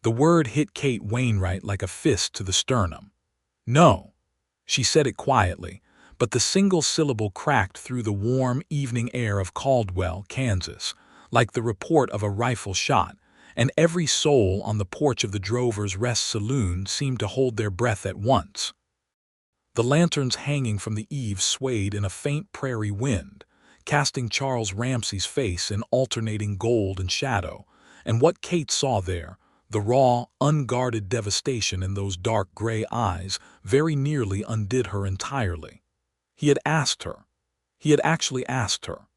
The word hit Kate Wainwright like a fist to the sternum. "No." She said it quietly, but the single syllable cracked through the warm evening air of Caldwell, Kansas, like the report of a rifle shot, and every soul on the porch of the Drover's Rest Saloon seemed to hold their breath at once. The lanterns hanging from the eaves swayed in a faint prairie wind, casting Charles Ramsey's face in alternating gold and shadow, and what Kate saw there, the raw, unguarded devastation in those dark gray eyes, very nearly undid her entirely. He had asked her. He had actually asked her.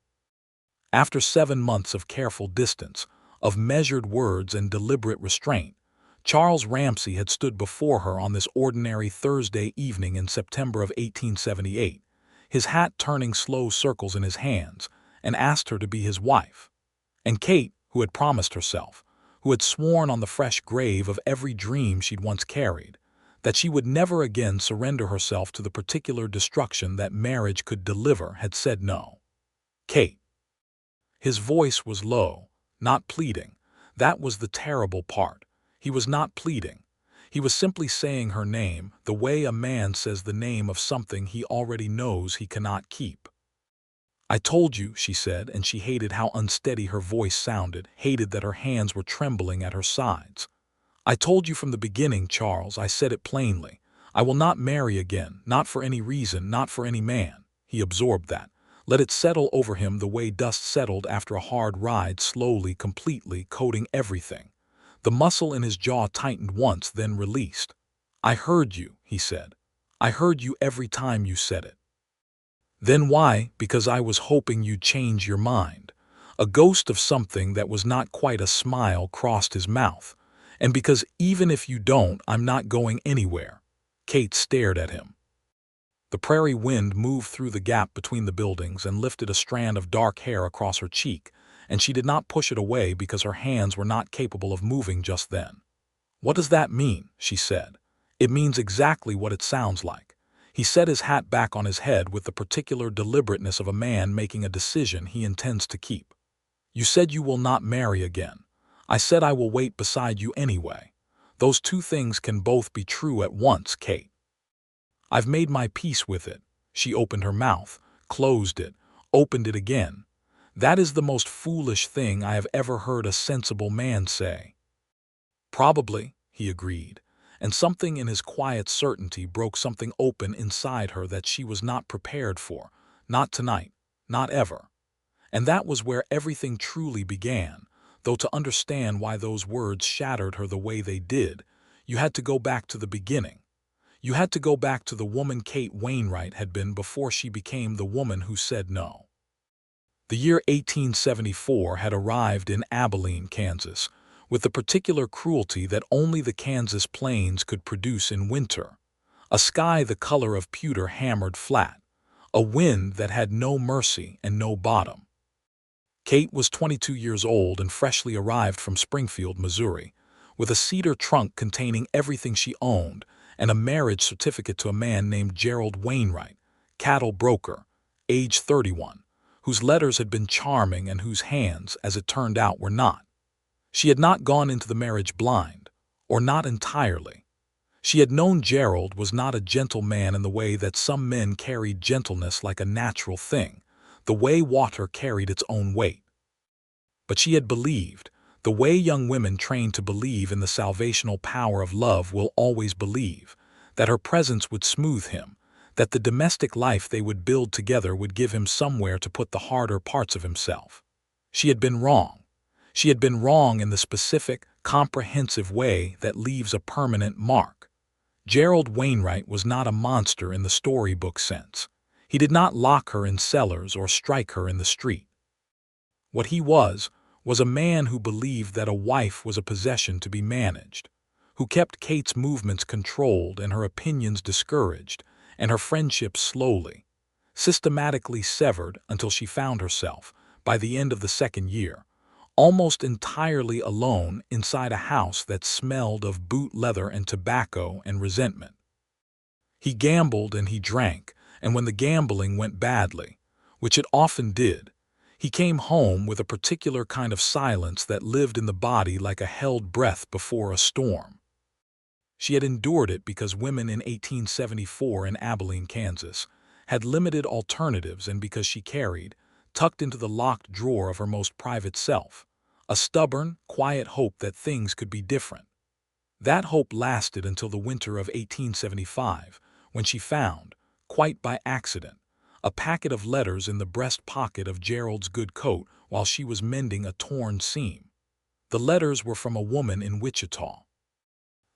After 7 months of careful distance, of measured words and deliberate restraint, Charles Ramsey had stood before her on this ordinary Thursday evening in September of 1878, his hat turning slow circles in his hands, and asked her to be his wife. And Kate, who had promised herself, who had sworn on the fresh grave of every dream she'd once carried, that she would never again surrender herself to the particular destruction that marriage could deliver, had said no. Kate. His voice was low, not pleading. That was the terrible part. He was not pleading. He was simply saying her name, the way a man says the name of something he already knows he cannot keep. "I told you," she said, and she hated how unsteady her voice sounded, hated that her hands were trembling at her sides. "I told you from the beginning, Charles, I said it plainly. I will not marry again, not for any reason, not for any man." He absorbed that. Let it settle over him the way dust settled after a hard ride, slowly, completely, coating everything. The muscle in his jaw tightened once, then released. "I heard you," he said. "I heard you every time you said it." "Then why?" "Because I was hoping you'd change your mind." A ghost of something that was not quite a smile crossed his mouth. "And because even if you don't, I'm not going anywhere." Kate stared at him. The prairie wind moved through the gap between the buildings and lifted a strand of dark hair across her cheek, and she did not push it away because her hands were not capable of moving just then. "What does that mean?" she said. "It means exactly what it sounds like." He set his hat back on his head with the particular deliberateness of a man making a decision he intends to keep. "You said you will not marry again. I said I will wait beside you anyway. Those two things can both be true at once, Kate. I've made my peace with it." She opened her mouth, closed it, opened it again. "That is the most foolish thing I have ever heard a sensible man say." "Probably," he agreed, and something in his quiet certainty broke something open inside her that she was not prepared for, not tonight, not ever. And that was where everything truly began, though to understand why those words shattered her the way they did, you had to go back to the beginning. You had to go back to the woman Kate Wainwright had been before she became the woman who said no. The year 1874 had arrived in Abilene, Kansas, with the particular cruelty that only the Kansas plains could produce in winter. A sky the color of pewter hammered flat, a wind that had no mercy and no bottom. Kate was 22 years old and freshly arrived from Springfield, Missouri, with a cedar trunk containing everything she owned and a marriage certificate to a man named Gerald Wainwright, cattle broker, age 31, whose letters had been charming and whose hands, as it turned out, were not. She had not gone into the marriage blind, or not entirely. She had known Gerald was not a gentle man in the way that some men carried gentleness like a natural thing, the way water carried its own weight. But she had believed, the way young women trained to believe in the salvational power of love will always believe, that her presence would smooth him, that the domestic life they would build together would give him somewhere to put the harder parts of himself. She had been wrong. She had been wrong in the specific, comprehensive way that leaves a permanent mark. Gerald Wainwright was not a monster in the storybook sense. He did not lock her in cellars or strike her in the street. What he was a man who believed that a wife was a possession to be managed, who kept Kate's movements controlled and her opinions discouraged, and her friendships slowly, systematically severed until she found herself, by the end of the second year, almost entirely alone inside a house that smelled of boot leather and tobacco and resentment. He gambled and he drank, and when the gambling went badly, which it often did, He came home with a particular kind of silence that lived in the body like a held breath before a storm. She had endured it because women in 1874 in Abilene, Kansas, had limited alternatives, and because she carried, tucked into the locked drawer of her most private self, a stubborn, quiet hope that things could be different. That hope lasted until the winter of 1875, when she found, quite by accident, a packet of letters in the breast pocket of Gerald's good coat while she was mending a torn seam. The letters were from a woman in Wichita.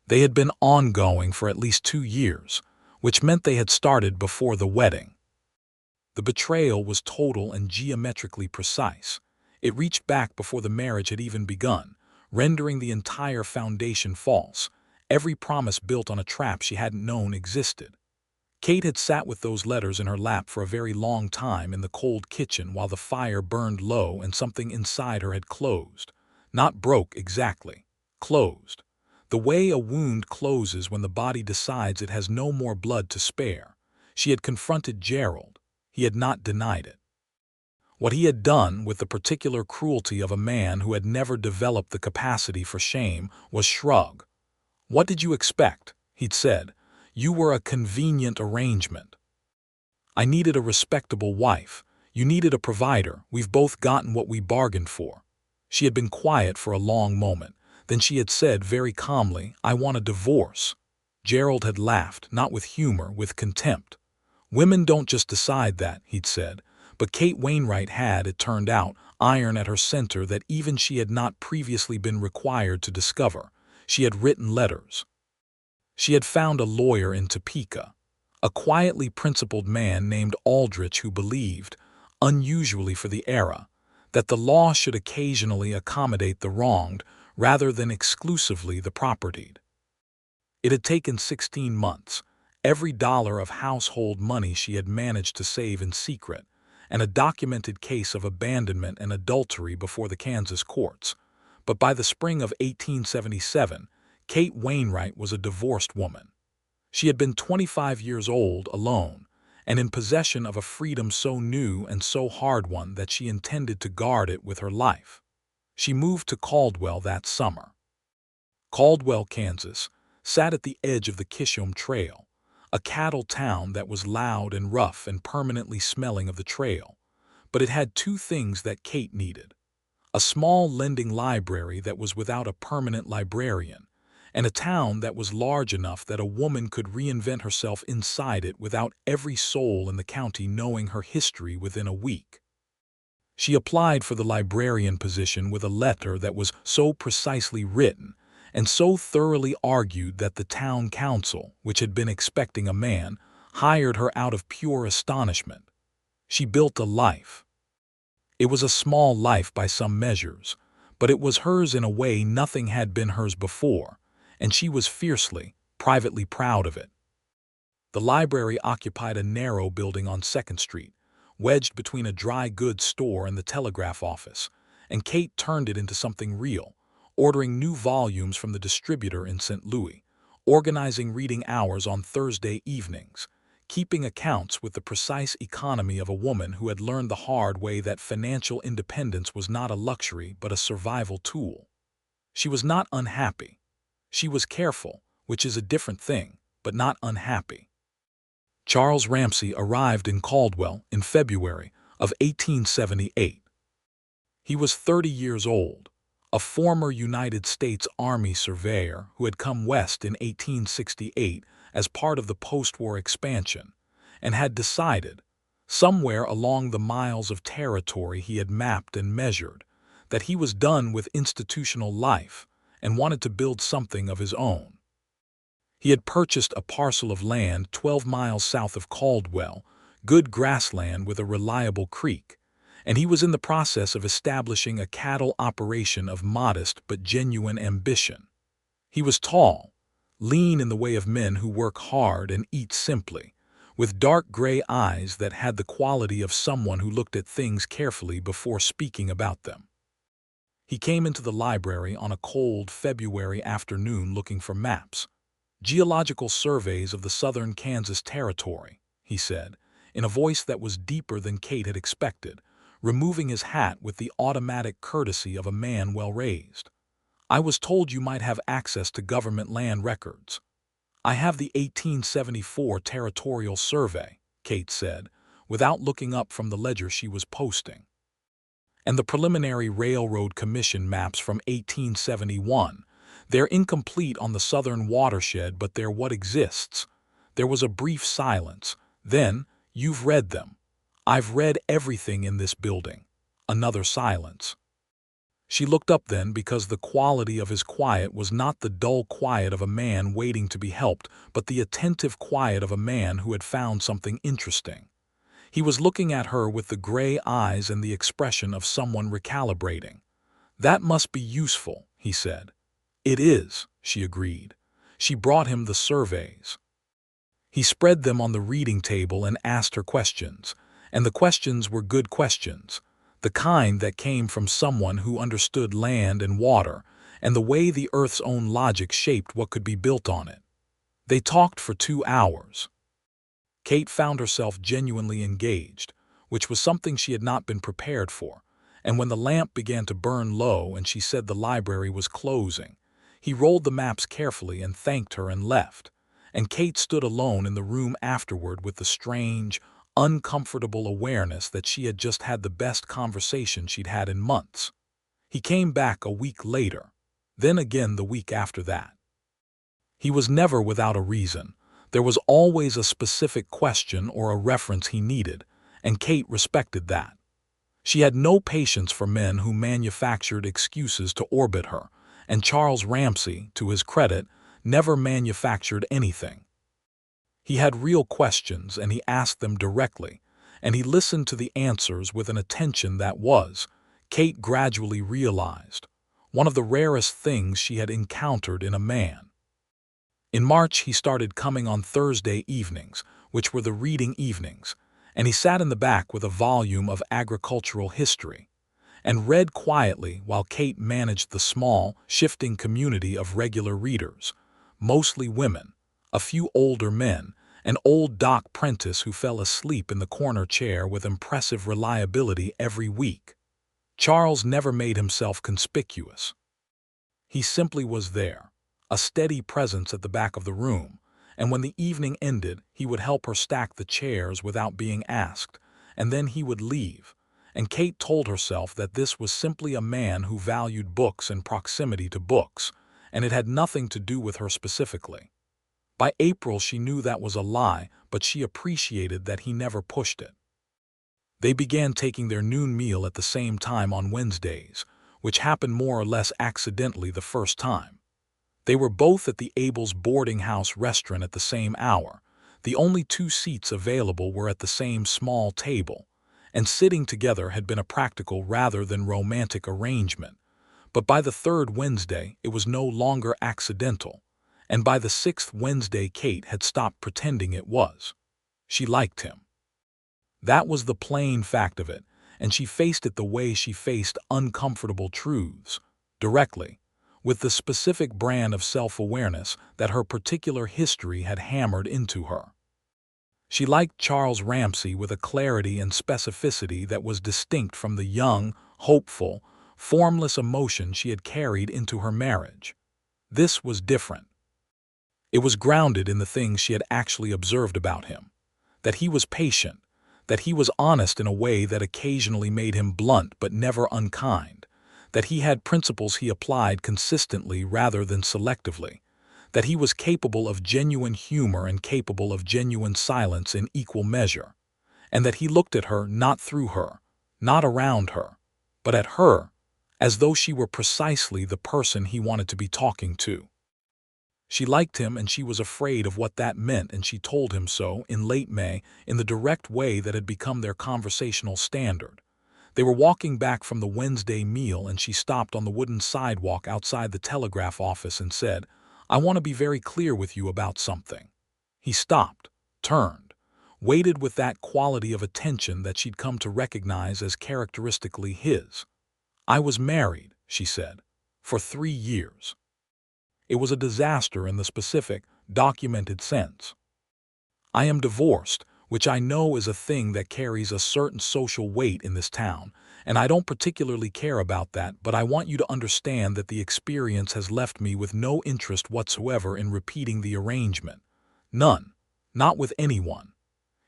They had been ongoing for at least 2 years, which meant they had started before the wedding. The betrayal was total and geometrically precise. It reached back before the marriage had even begun, rendering the entire foundation false, every promise built on a trap she hadn't known existed. Kate had sat with those letters in her lap for a very long time in the cold kitchen while the fire burned low and something inside her had closed. Not broke exactly. Closed. The way a wound closes when the body decides it has no more blood to spare. She had confronted Gerald. He had not denied it. What he had done, with the particular cruelty of a man who had never developed the capacity for shame, was shrug. "What did you expect?" he'd said. "You were a convenient arrangement. I needed a respectable wife. You needed a provider. We've both gotten what we bargained for." She had been quiet for a long moment. Then she had said very calmly, "I want a divorce." Gerald had laughed, not with humor, with contempt. "Women don't just decide that," he'd said. But Kate Wainwright had, it turned out, iron at her center that even she had not previously been required to discover. She had written letters. She had found a lawyer in Topeka, a quietly principled man named Aldrich who believed, unusually for the era, that the law should occasionally accommodate the wronged rather than exclusively the propertied. It had taken 16 months, every dollar of household money she had managed to save in secret, and a documented case of abandonment and adultery before the Kansas courts. But by the spring of 1877, Kate Wainwright was a divorced woman. She had been 25 years old, alone, and in possession of a freedom so new and so hard-won that she intended to guard it with her life. She moved to Caldwell that summer. Caldwell, Kansas, sat at the edge of the Kishom Trail, a cattle town that was loud and rough and permanently smelling of the trail. But it had two things that Kate needed: a small lending library that was without a permanent librarian, and a town that was large enough that a woman could reinvent herself inside it without every soul in the county knowing her history within a week. She applied for the librarian position with a letter that was so precisely written and so thoroughly argued that the town council, which had been expecting a man, hired her out of pure astonishment. She built a life. It was a small life by some measures, but it was hers in a way nothing had been hers before, and she was fiercely, privately proud of it. The library occupied a narrow building on 2nd Street, wedged between a dry goods store and the telegraph office, and Kate turned it into something real, ordering new volumes from the distributor in St. Louis, organizing reading hours on Thursday evenings, keeping accounts with the precise economy of a woman who had learned the hard way that financial independence was not a luxury but a survival tool. She was not unhappy. She was careful, which is a different thing, but not unhappy. Charles Ramsey arrived in Caldwell in February of 1878. He was 30 years old, a former United States Army surveyor who had come west in 1868 as part of the post-war expansion, and had decided, somewhere along the miles of territory he had mapped and measured, that he was done with institutional life and wanted to build something of his own. He had purchased a parcel of land 12 miles south of Caldwell, good grassland with a reliable creek, and he was in the process of establishing a cattle operation of modest but genuine ambition. He was tall, lean in the way of men who work hard and eat simply, with dark gray eyes that had the quality of someone who looked at things carefully before speaking about them. He came into the library on a cold February afternoon looking for maps. "Geological surveys of the southern Kansas Territory," he said, in a voice that was deeper than Kate had expected, removing his hat with the automatic courtesy of a man well-raised. "I was told you might have access to government land records." "I have the 1874 Territorial Survey," Kate said, without looking up from the ledger she was posting. "And the Preliminary Railroad Commission maps from 1871. They're incomplete on the southern watershed, but they're what exists." There was a brief silence. Then, "You've read them." "I've read everything in this building." Another silence. She looked up then, because the quality of his quiet was not the dull quiet of a man waiting to be helped, but the attentive quiet of a man who had found something interesting. He was looking at her with the gray eyes and the expression of someone recalibrating. "That must be useful," he said. "It is," she agreed. She brought him the surveys. He spread them on the reading table and asked her questions, and the questions were good questions, the kind that came from someone who understood land and water and the way the Earth's own logic shaped what could be built on it. They talked for 2 hours. Kate found herself genuinely engaged, which was something she had not been prepared for, and when the lamp began to burn low and she said the library was closing, he rolled the maps carefully and thanked her and left, and Kate stood alone in the room afterward with the strange, uncomfortable awareness that she had just had the best conversation she'd had in months. He came back a week later, then again the week after that. He was never without a reason. There was always a specific question or a reference he needed, and Kate respected that. She had no patience for men who manufactured excuses to orbit her, and Charles Ramsey, to his credit, never manufactured anything. He had real questions, and he asked them directly, and he listened to the answers with an attention that was, Kate gradually realized, one of the rarest things she had encountered in a man. In March he started coming on Thursday evenings, which were the reading evenings, and he sat in the back with a volume of agricultural history, and read quietly while Kate managed the small, shifting community of regular readers, mostly women, a few older men, an old Doc Prentice who fell asleep in the corner chair with impressive reliability every week. Charles never made himself conspicuous. He simply was there, a steady presence at the back of the room, and when the evening ended, he would help her stack the chairs without being asked, and then he would leave, and Kate told herself that this was simply a man who valued books and proximity to books, and it had nothing to do with her specifically. By April she knew that was a lie, but she appreciated that he never pushed it. They began taking their noon meal at the same time on Wednesdays, which happened more or less accidentally the first time. They were both at the Abels boarding house restaurant at the same hour. The only 2 seats available were at the same small table, and sitting together had been a practical rather than romantic arrangement. But by the 3rd Wednesday it was no longer accidental, and by the 6th Wednesday Kate had stopped pretending it was. She liked him. That was the plain fact of it, and she faced it the way she faced uncomfortable truths, directly, with the specific brand of self-awareness that her particular history had hammered into her. She liked Charles Ramsey with a clarity and specificity that was distinct from the young, hopeful, formless emotion she had carried into her marriage. This was different. It was grounded in the things she had actually observed about him, that he was patient, that he was honest in a way that occasionally made him blunt but never unkind, that he had principles he applied consistently rather than selectively, that he was capable of genuine humor and capable of genuine silence in equal measure, and that he looked at her not through her, not around her, but at her, as though she were precisely the person he wanted to be talking to. She liked him, and she was afraid of what that meant, and she told him so in late May in the direct way that had become their conversational standard. They were walking back from the Wednesday meal, and she stopped on the wooden sidewalk outside the telegraph office and said, "I want to be very clear with you about something." He stopped, turned, waited with that quality of attention that she'd come to recognize as characteristically his. "I was married," she said, "for 3 years. It was a disaster in the specific, documented sense. I am divorced, which I know is a thing that carries a certain social weight in this town, and I don't particularly care about that, but I want you to understand that the experience has left me with no interest whatsoever in repeating the arrangement. None. Not with anyone.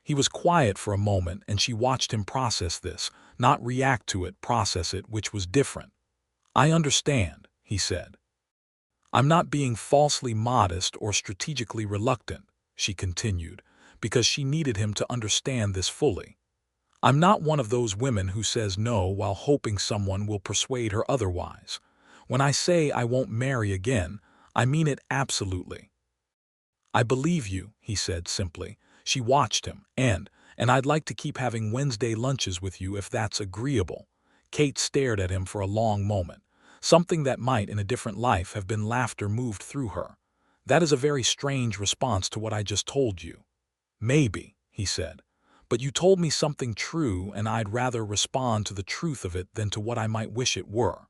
He was quiet for a moment, and she watched him process this, not react to it, process it, which was different. I understand, he said. I'm not being falsely modest or strategically reluctant, she continued, because she needed him to understand this fully. I'm not one of those women who says no while hoping someone will persuade her otherwise. When I say I won't marry again, I mean it absolutely. I believe you, he said simply. She watched him, and I'd like to keep having Wednesday lunches with you if that's agreeable. Kate stared at him for a long moment. Something that might, in a different life, have been laughter moved through her. That is a very strange response to what I just told you. Maybe, he said. But you told me something true, and I'd rather respond to the truth of it than to what I might wish it were.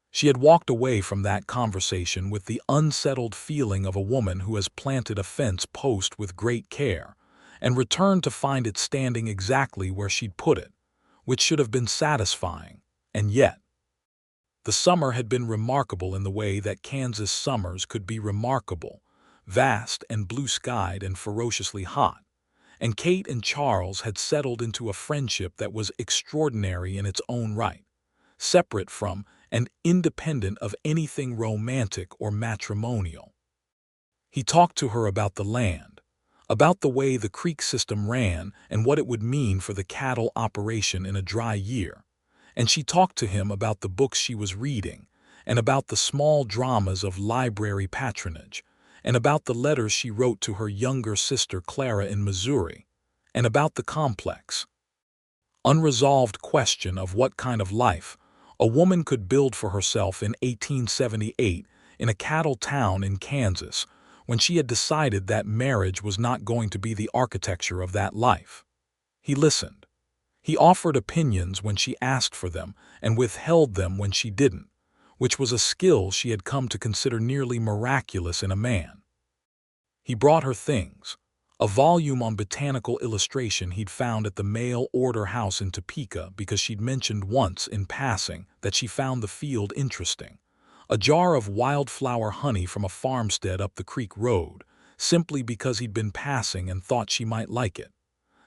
She had walked away from that conversation with the unsettled feeling of a woman who has planted a fence post with great care, and returned to find it standing exactly where she'd put it, which should have been satisfying, and yet. The summer had been remarkable in the way that Kansas summers could be remarkable, vast and blue-skied and ferociously hot, and Kate and Charles had settled into a friendship that was extraordinary in its own right, separate from and independent of anything romantic or matrimonial. He talked to her about the land, about the way the creek system ran and what it would mean for the cattle operation in a dry year, and she talked to him about the books she was reading, and about the small dramas of library patronage, and about the letters she wrote to her younger sister Clara in Missouri, and about the complex, unresolved question of what kind of life a woman could build for herself in 1878 in a cattle town in Kansas, when she had decided that marriage was not going to be the architecture of that life. He listened. He offered opinions when she asked for them and withheld them when she didn't, which was a skill she had come to consider nearly miraculous in a man. He brought her things, a volume on botanical illustration he'd found at the mail-order house in Topeka because she'd mentioned once in passing that she found the field interesting, a jar of wildflower honey from a farmstead up the creek road, simply because he'd been passing and thought she might like it.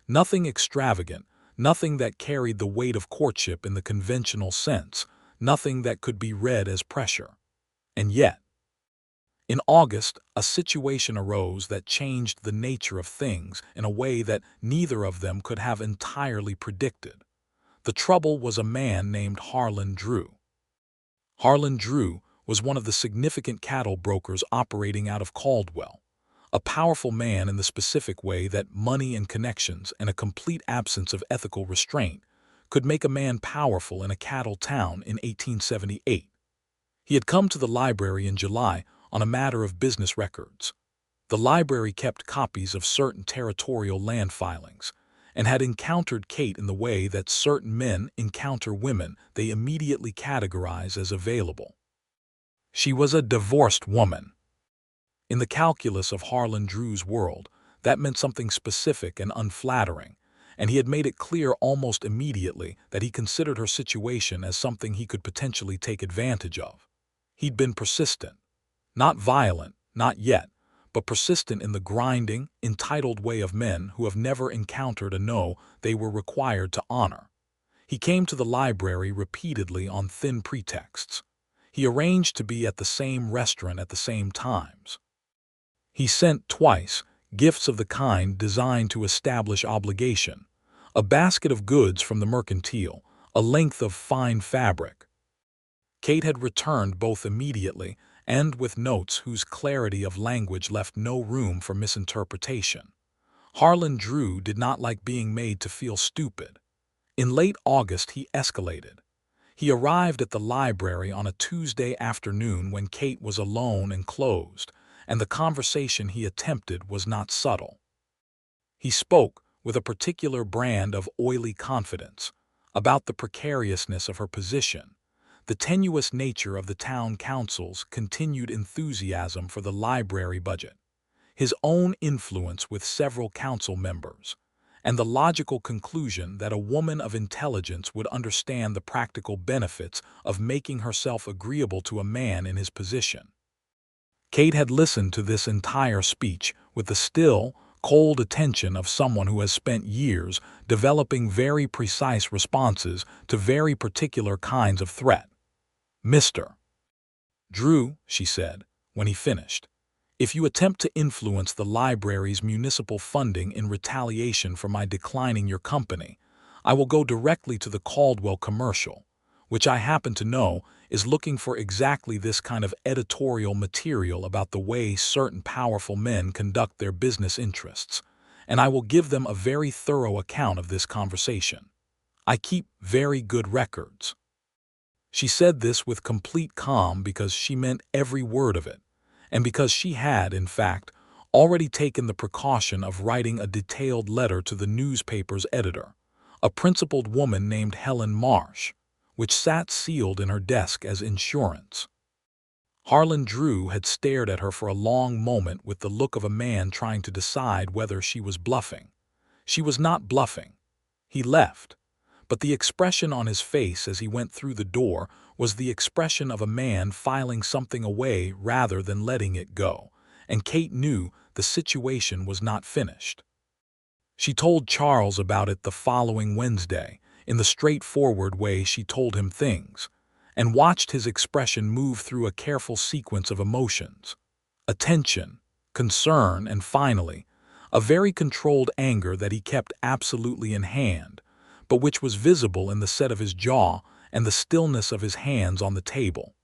Nothing extravagant, nothing that carried the weight of courtship in the conventional sense, nothing that could be read as pressure. And yet, in August, a situation arose that changed the nature of things in a way that neither of them could have entirely predicted. The trouble was a man named Harlan Drew. Harlan Drew was one of the significant cattle brokers operating out of Caldwell, a powerful man in the specific way that money and connections and a complete absence of ethical restraint could make a man powerful in a cattle town in 1878. He had come to the library in July on a matter of business records. The library kept copies of certain territorial land filings, and had encountered Kate in the way that certain men encounter women they immediately categorize as available. She was a divorced woman. In the calculus of Harlan Drew's world, that meant something specific and unflattering, and he had made it clear almost immediately that he considered her situation as something he could potentially take advantage of. He'd been persistent. Not violent, not yet, but persistent in the grinding, entitled way of men who have never encountered a no they were required to honor. He came to the library repeatedly on thin pretexts. He arranged to be at the same restaurant at the same times. He sent twice gifts of the kind designed to establish obligation, a basket of goods from the mercantile, a length of fine fabric. Kate had returned both immediately and with notes whose clarity of language left no room for misinterpretation. Harlan Drew did not like being made to feel stupid. In late August he escalated. He arrived at the library on a Tuesday afternoon when Kate was alone and closed, and the conversation he attempted was not subtle. He spoke with a particular brand of oily confidence about the precariousness of her position, the tenuous nature of the town council's continued enthusiasm for the library budget, his own influence with several council members, and the logical conclusion that a woman of intelligence would understand the practical benefits of making herself agreeable to a man in his position. Kate had listened to this entire speech with the still, cold attention of someone who has spent years developing very precise responses to very particular kinds of threat. "Mr. Drew," she said, when he finished, "if you attempt to influence the library's municipal funding in retaliation for my declining your company, I will go directly to the Caldwell commercial, which I happen to know is looking for exactly this kind of editorial material about the way certain powerful men conduct their business interests, and I will give them a very thorough account of this conversation. I keep very good records." She said this with complete calm because she meant every word of it, and because she had, in fact, already taken the precaution of writing a detailed letter to the newspaper's editor, a principled woman named Helen Marsh, which sat sealed in her desk as insurance. Harlan Drew had stared at her for a long moment with the look of a man trying to decide whether she was bluffing. She was not bluffing. He left, but the expression on his face as he went through the door was the expression of a man filing something away rather than letting it go, and Kate knew the situation was not finished. She told Charles about it the following Wednesday, in the straightforward way she told him things, and watched his expression move through a careful sequence of emotions: attention, concern, and finally, a very controlled anger that he kept absolutely in hand, but which was visible in the set of his jaw and the stillness of his hands on the table.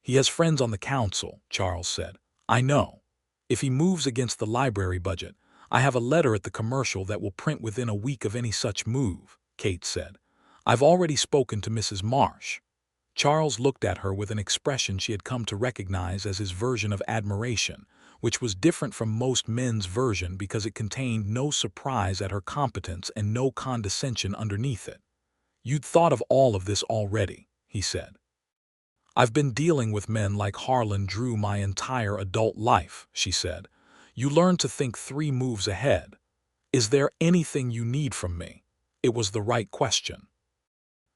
"He has friends on the council," Charles said. "I know. If he moves against the library budget, I have a letter at the commercial that will print within a week of any such move," Kate said. "I've already spoken to Mrs. Marsh." Charles looked at her with an expression she had come to recognize as his version of admiration, which was different from most men's version because it contained no surprise at her competence and no condescension underneath it. "You'd thought of all of this already," he said. "I've been dealing with men like Harlan Drew my entire adult life," she said. "You learn to think 3 moves ahead. Is there anything you need from me?" It was the right question.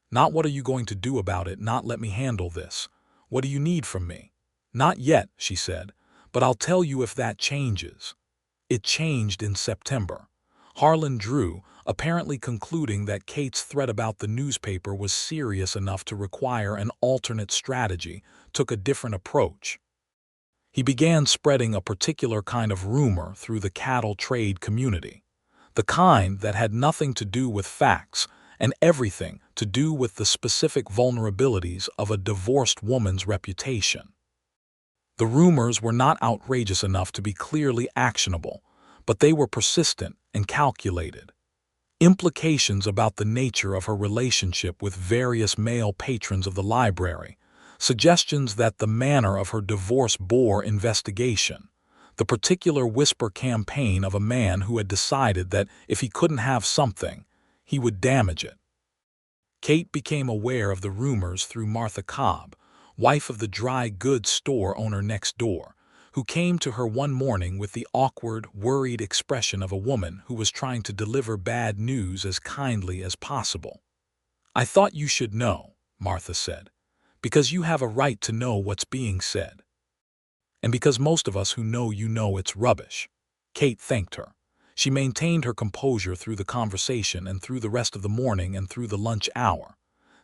Not "what are you going to do about it, not let me handle this. What do you need from me?" "Not yet," she said, "but I'll tell you if that changes." It changed in September. Harlan Drew, apparently concluding that Kate's threat about the newspaper was serious enough to require an alternate strategy, took a different approach. He began spreading a particular kind of rumor through the cattle trade community, the kind that had nothing to do with facts and everything to do with the specific vulnerabilities of a divorced woman's reputation. The rumors were not outrageous enough to be clearly actionable, but they were persistent and calculated. Implications about the nature of her relationship with various male patrons of the library, suggestions that the manner of her divorce bore investigation, the particular whisper campaign of a man who had decided that if he couldn't have something, he would damage it. Kate became aware of the rumors through Martha Cobb, wife of the dry goods store owner next door, who came to her one morning with the awkward, worried expression of a woman who was trying to deliver bad news as kindly as possible. "I thought you should know," Martha said, "because you have a right to know what's being said. And because most of us who know you know it's rubbish." Kate thanked her. She maintained her composure through the conversation and through the rest of the morning and through the lunch hour.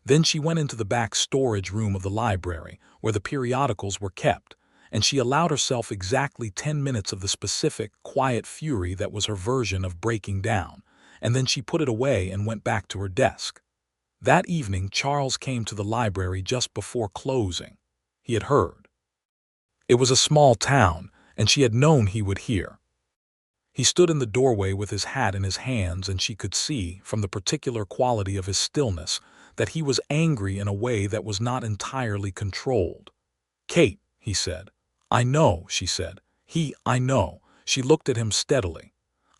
Then she went into the back storage room of the library, where the periodicals were kept, and she allowed herself exactly 10 minutes of the specific, quiet fury that was her version of breaking down, and then she put it away and went back to her desk. That evening Charles came to the library just before closing. He had heard. It was a small town, and she had known he would hear. He stood in the doorway with his hat in his hands, and she could see, from the particular quality of his stillness, that he was angry in a way that was not entirely controlled. "Kate," he said. "I know," she said. I know." She looked at him steadily.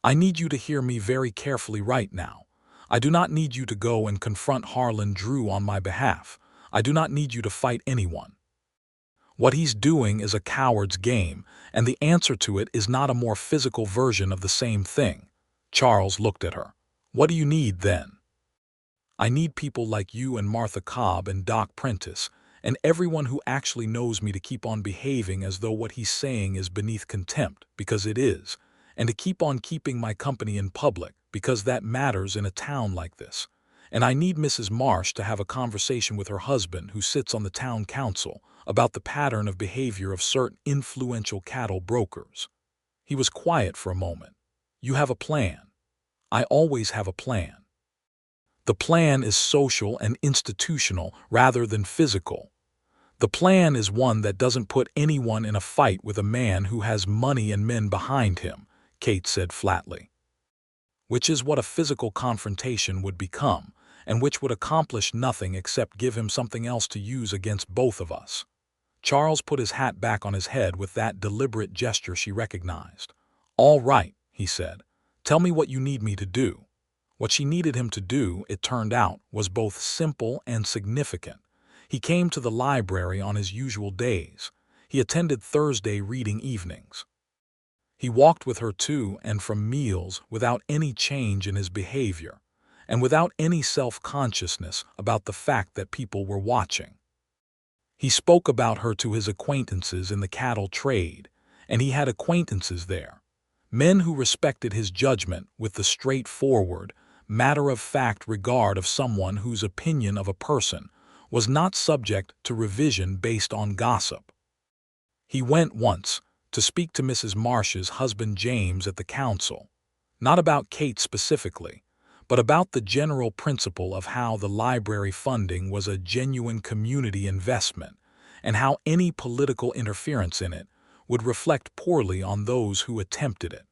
"I need you to hear me very carefully right now. I do not need you to go and confront Harlan Drew on my behalf. I do not need you to fight anyone. What he's doing is a coward's game, and the answer to it is not a more physical version of the same thing. Charles looked at her. "What do you need, then?" "I need people like you and Martha Cobb and Doc Prentice, and everyone who actually knows me to keep on behaving as though what he's saying is beneath contempt, because it is, and to keep on keeping my company in public, because that matters in a town like this. And I need Mrs. Marsh to have a conversation with her husband, who sits on the town council, about the pattern of behavior of certain influential cattle brokers." He was quiet for a moment. "You have a plan." "I always have a plan." "The plan is social and institutional rather than physical. The plan is one that doesn't put anyone in a fight with a man who has money and men behind him," Kate said flatly. "Which is what a physical confrontation would become, and which would accomplish nothing except give him something else to use against both of us." Charles put his hat back on his head with that deliberate gesture she recognized. "All right," he said. "Tell me what you need me to do." What she needed him to do, it turned out, was both simple and significant. He came to the library on his usual days. He attended Thursday reading evenings. He walked with her to and from meals without any change in his behavior, and without any self-consciousness about the fact that people were watching. He spoke about her to his acquaintances in the cattle trade, and he had acquaintances there. Men who respected his judgment with the straightforward, matter-of-fact regard of someone whose opinion of a person was not subject to revision based on gossip. He went once to speak to Mrs. Marsh's husband James at the council, not about Kate specifically, but about the general principle of how the library funding was a genuine community investment and how any political interference in it would reflect poorly on those who attempted it.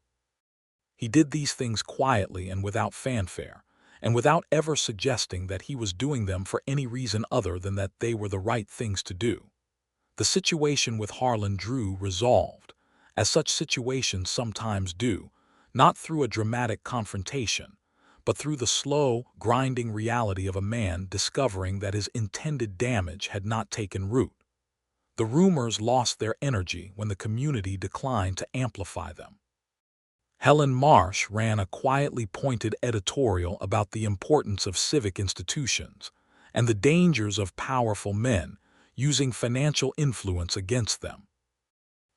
He did these things quietly and without fanfare, and without ever suggesting that he was doing them for any reason other than that they were the right things to do. The situation with Harlan Drew resolved, as such situations sometimes do, not through a dramatic confrontation, but through the slow, grinding reality of a man discovering that his intended damage had not taken root. The rumors lost their energy when the community declined to amplify them. Helen Marsh ran a quietly pointed editorial about the importance of civic institutions and the dangers of powerful men using financial influence against them.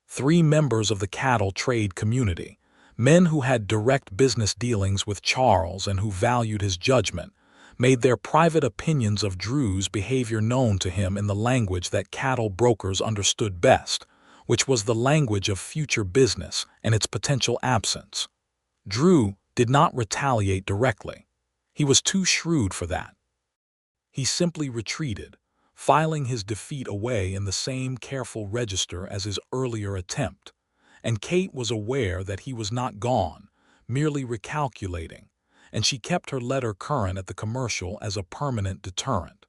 3 members of the cattle trade community, men who had direct business dealings with Charles and who valued his judgment, made their private opinions of Drew's behavior known to him in the language that cattle brokers understood best, which was the language of future business and its potential absence. Drew did not retaliate directly. He was too shrewd for that. He simply retreated, filing his defeat away in the same careful register as his earlier attempt, and Kate was aware that he was not gone, merely recalculating, and she kept her letter current at the commercial as a permanent deterrent.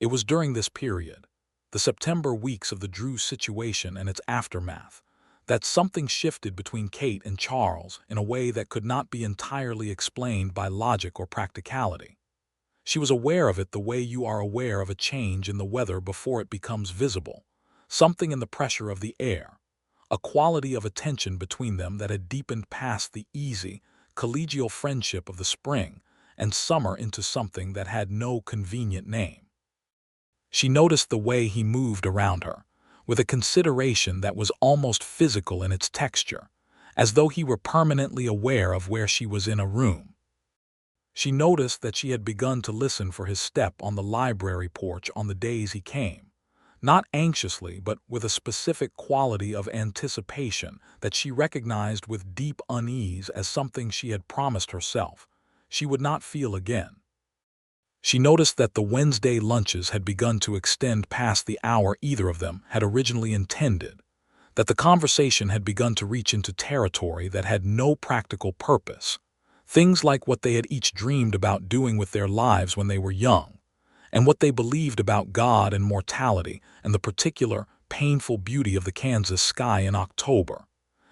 It was during this period, the September weeks of the Drew situation and its aftermath, that something shifted between Kate and Charles in a way that could not be entirely explained by logic or practicality. She was aware of it the way you are aware of a change in the weather before it becomes visible, something in the pressure of the air, a quality of attention between them that had deepened past the easy, collegial friendship of the spring and summer into something that had no convenient name. She noticed the way he moved around her, with a consideration that was almost physical in its texture, as though he were permanently aware of where she was in a room. She noticed that she had begun to listen for his step on the library porch on the days he came, not anxiously but with a specific quality of anticipation that she recognized with deep unease as something she had promised herself she would not feel again. She noticed that the Wednesday lunches had begun to extend past the hour either of them had originally intended, that the conversation had begun to reach into territory that had no practical purpose, things like what they had each dreamed about doing with their lives when they were young, and what they believed about God and mortality and the particular, painful beauty of the Kansas sky in October,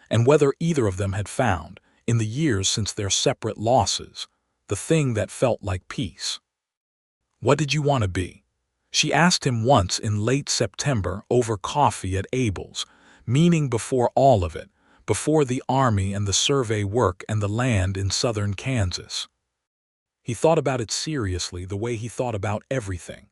and whether either of them had found, in the years since their separate losses, the thing that felt like peace. "What did you want to be?" she asked him once in late September over coffee at Abel's, meaning before all of it, before the army and the survey work and the land in southern Kansas. He thought about it seriously, the way he thought about everything.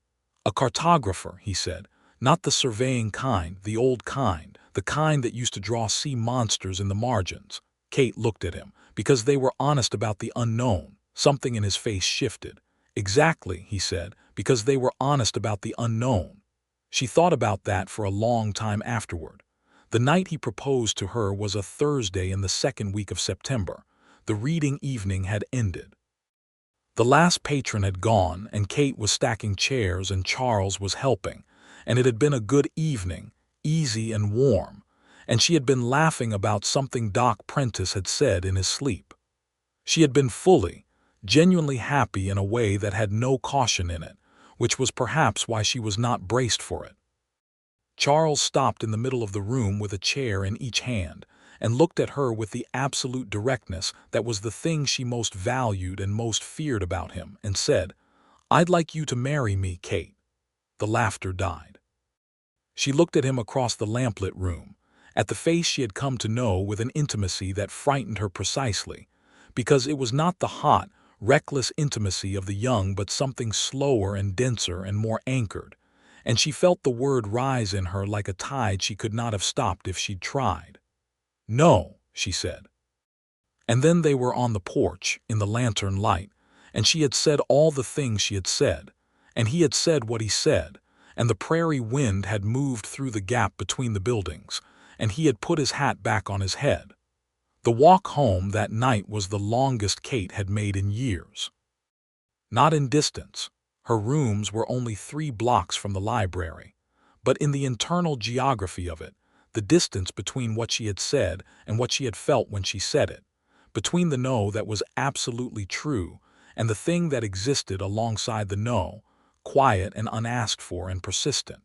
A cartographer, he said, not the surveying kind, the old kind, the kind that used to draw sea monsters in the margins. Kate looked at him, because they were honest about the unknown. Something in his face shifted. Exactly, he said, because they were honest about the unknown. She thought about that for a long time afterward. The night he proposed to her was a Thursday in the second week of September. The reading evening had ended. The last patron had gone, and Kate was stacking chairs and Charles was helping, and it had been a good evening, easy and warm, and she had been laughing about something Doc Prentice had said in his sleep. She had been fully, genuinely happy in a way that had no caution in it, which was perhaps why she was not braced for it. Charles stopped in the middle of the room with a chair in each hand, and looked at her with the absolute directness that was the thing she most valued and most feared about him, and said, "I'd like you to marry me, Kate." The laughter died. She looked at him across the lamplit room, at the face she had come to know with an intimacy that frightened her precisely, because it was not the hot, reckless intimacy of the young but something slower and denser and more anchored, and she felt the word rise in her like a tide she could not have stopped if she'd tried. "No," she said. And then they were on the porch, in the lantern light, and she had said all the things she had said, and he had said what he said, and the prairie wind had moved through the gap between the buildings, and he had put his hat back on his head. The walk home that night was the longest Kate had made in years. Not in distance. Her rooms were only 3 blocks from the library, but in the internal geography of it, the distance between what she had said and what she had felt when she said it, between the no that was absolutely true and the thing that existed alongside the no, quiet and unasked for and persistent,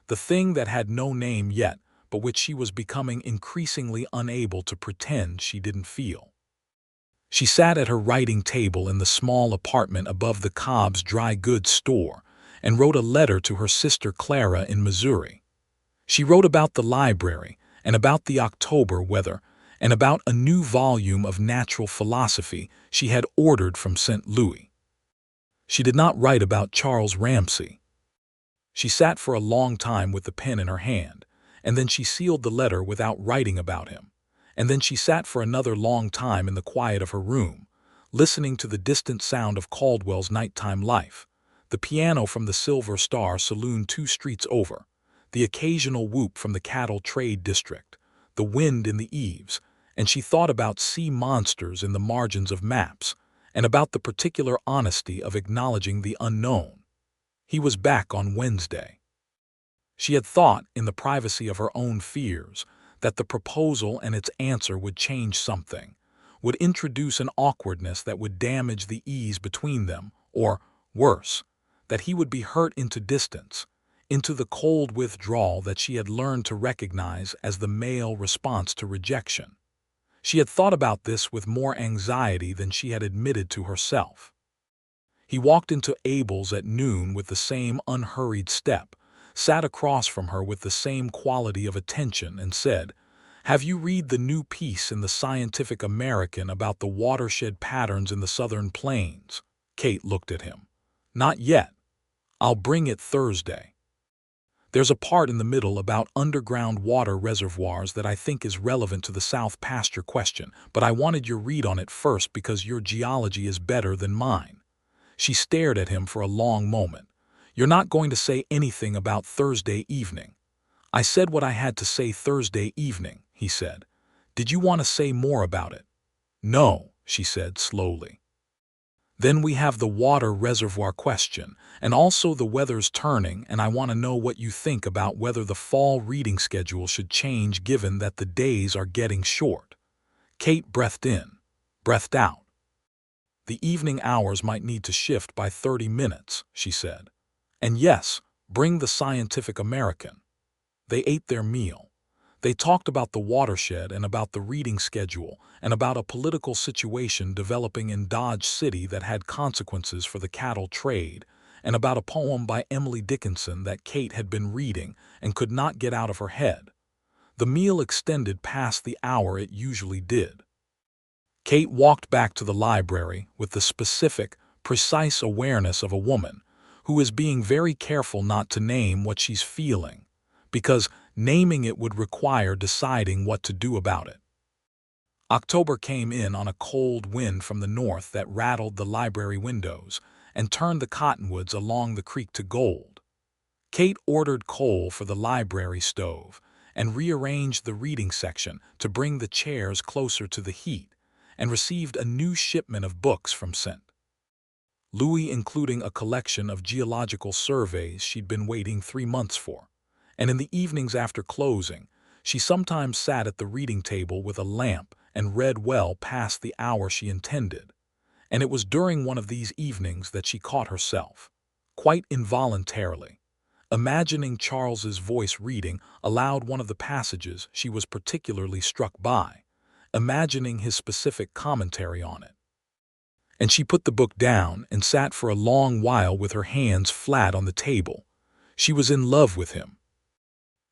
the thing that had no name yet but which she was becoming increasingly unable to pretend she didn't feel. She sat at her writing table in the small apartment above the Cobb's dry goods store and wrote a letter to her sister Clara in Missouri. She wrote about the library and about the October weather and about a new volume of natural philosophy she had ordered from St. Louis. She did not write about Charles Ramsey. She sat for a long time with the pen in her hand, and then she sealed the letter without writing about him, and then she sat for another long time in the quiet of her room, listening to the distant sound of Caldwell's nighttime life, the piano from the Silver Star Saloon 2 streets over, the occasional whoop from the cattle trade district, the wind in the eaves, and she thought about sea monsters in the margins of maps, and about the particular honesty of acknowledging the unknown. He was back on Wednesday. She had thought, in the privacy of her own fears, that the proposal and its answer would change something, would introduce an awkwardness that would damage the ease between them, or, worse, that he would be hurt into distance, into the cold withdrawal that she had learned to recognize as the male response to rejection. She had thought about this with more anxiety than she had admitted to herself. He walked into Abel's at noon with the same unhurried step, sat across from her with the same quality of attention, and said, "Have you read the new piece in the Scientific American about the watershed patterns in the Southern Plains?" Kate looked at him. "Not yet. I'll bring it Thursday. There's a part in the middle about underground water reservoirs that I think is relevant to the South Pasture question, but I wanted your read on it first because your geology is better than mine." She stared at him for a long moment. "You're not going to say anything about Thursday evening?" "I said what I had to say Thursday evening," he said. "Did you want to say more about it?" "No," she said slowly. "Then we have the water reservoir question, and also the weather's turning, and I want to know what you think about whether the fall reading schedule should change given that the days are getting short." Kate breathed in, breathed out. "The evening hours might need to shift by 30 minutes, she said. "And yes, bring the Scientific American." They ate their meal. They talked about the watershed and about the reading schedule and about a political situation developing in Dodge City that had consequences for the cattle trade, and about a poem by Emily Dickinson that Kate had been reading and could not get out of her head. The meal extended past the hour it usually did. Kate walked back to the library with the specific, precise awareness of a woman who is being very careful not to name what she's feeling, because naming it would require deciding what to do about it. October came in on a cold wind from the north that rattled the library windows and turned the cottonwoods along the creek to gold. Kate ordered coal for the library stove and rearranged the reading section to bring the chairs closer to the heat, and received a new shipment of books from St. Louis, including a collection of geological surveys she'd been waiting 3 months for. And in the evenings after closing, she sometimes sat at the reading table with a lamp and read well past the hour she intended. And it was during one of these evenings that she caught herself, quite involuntarily, imagining Charles's voice reading aloud one of the passages she was particularly struck by, imagining his specific commentary on it. And she put the book down and sat for a long while with her hands flat on the table. She was in love with him.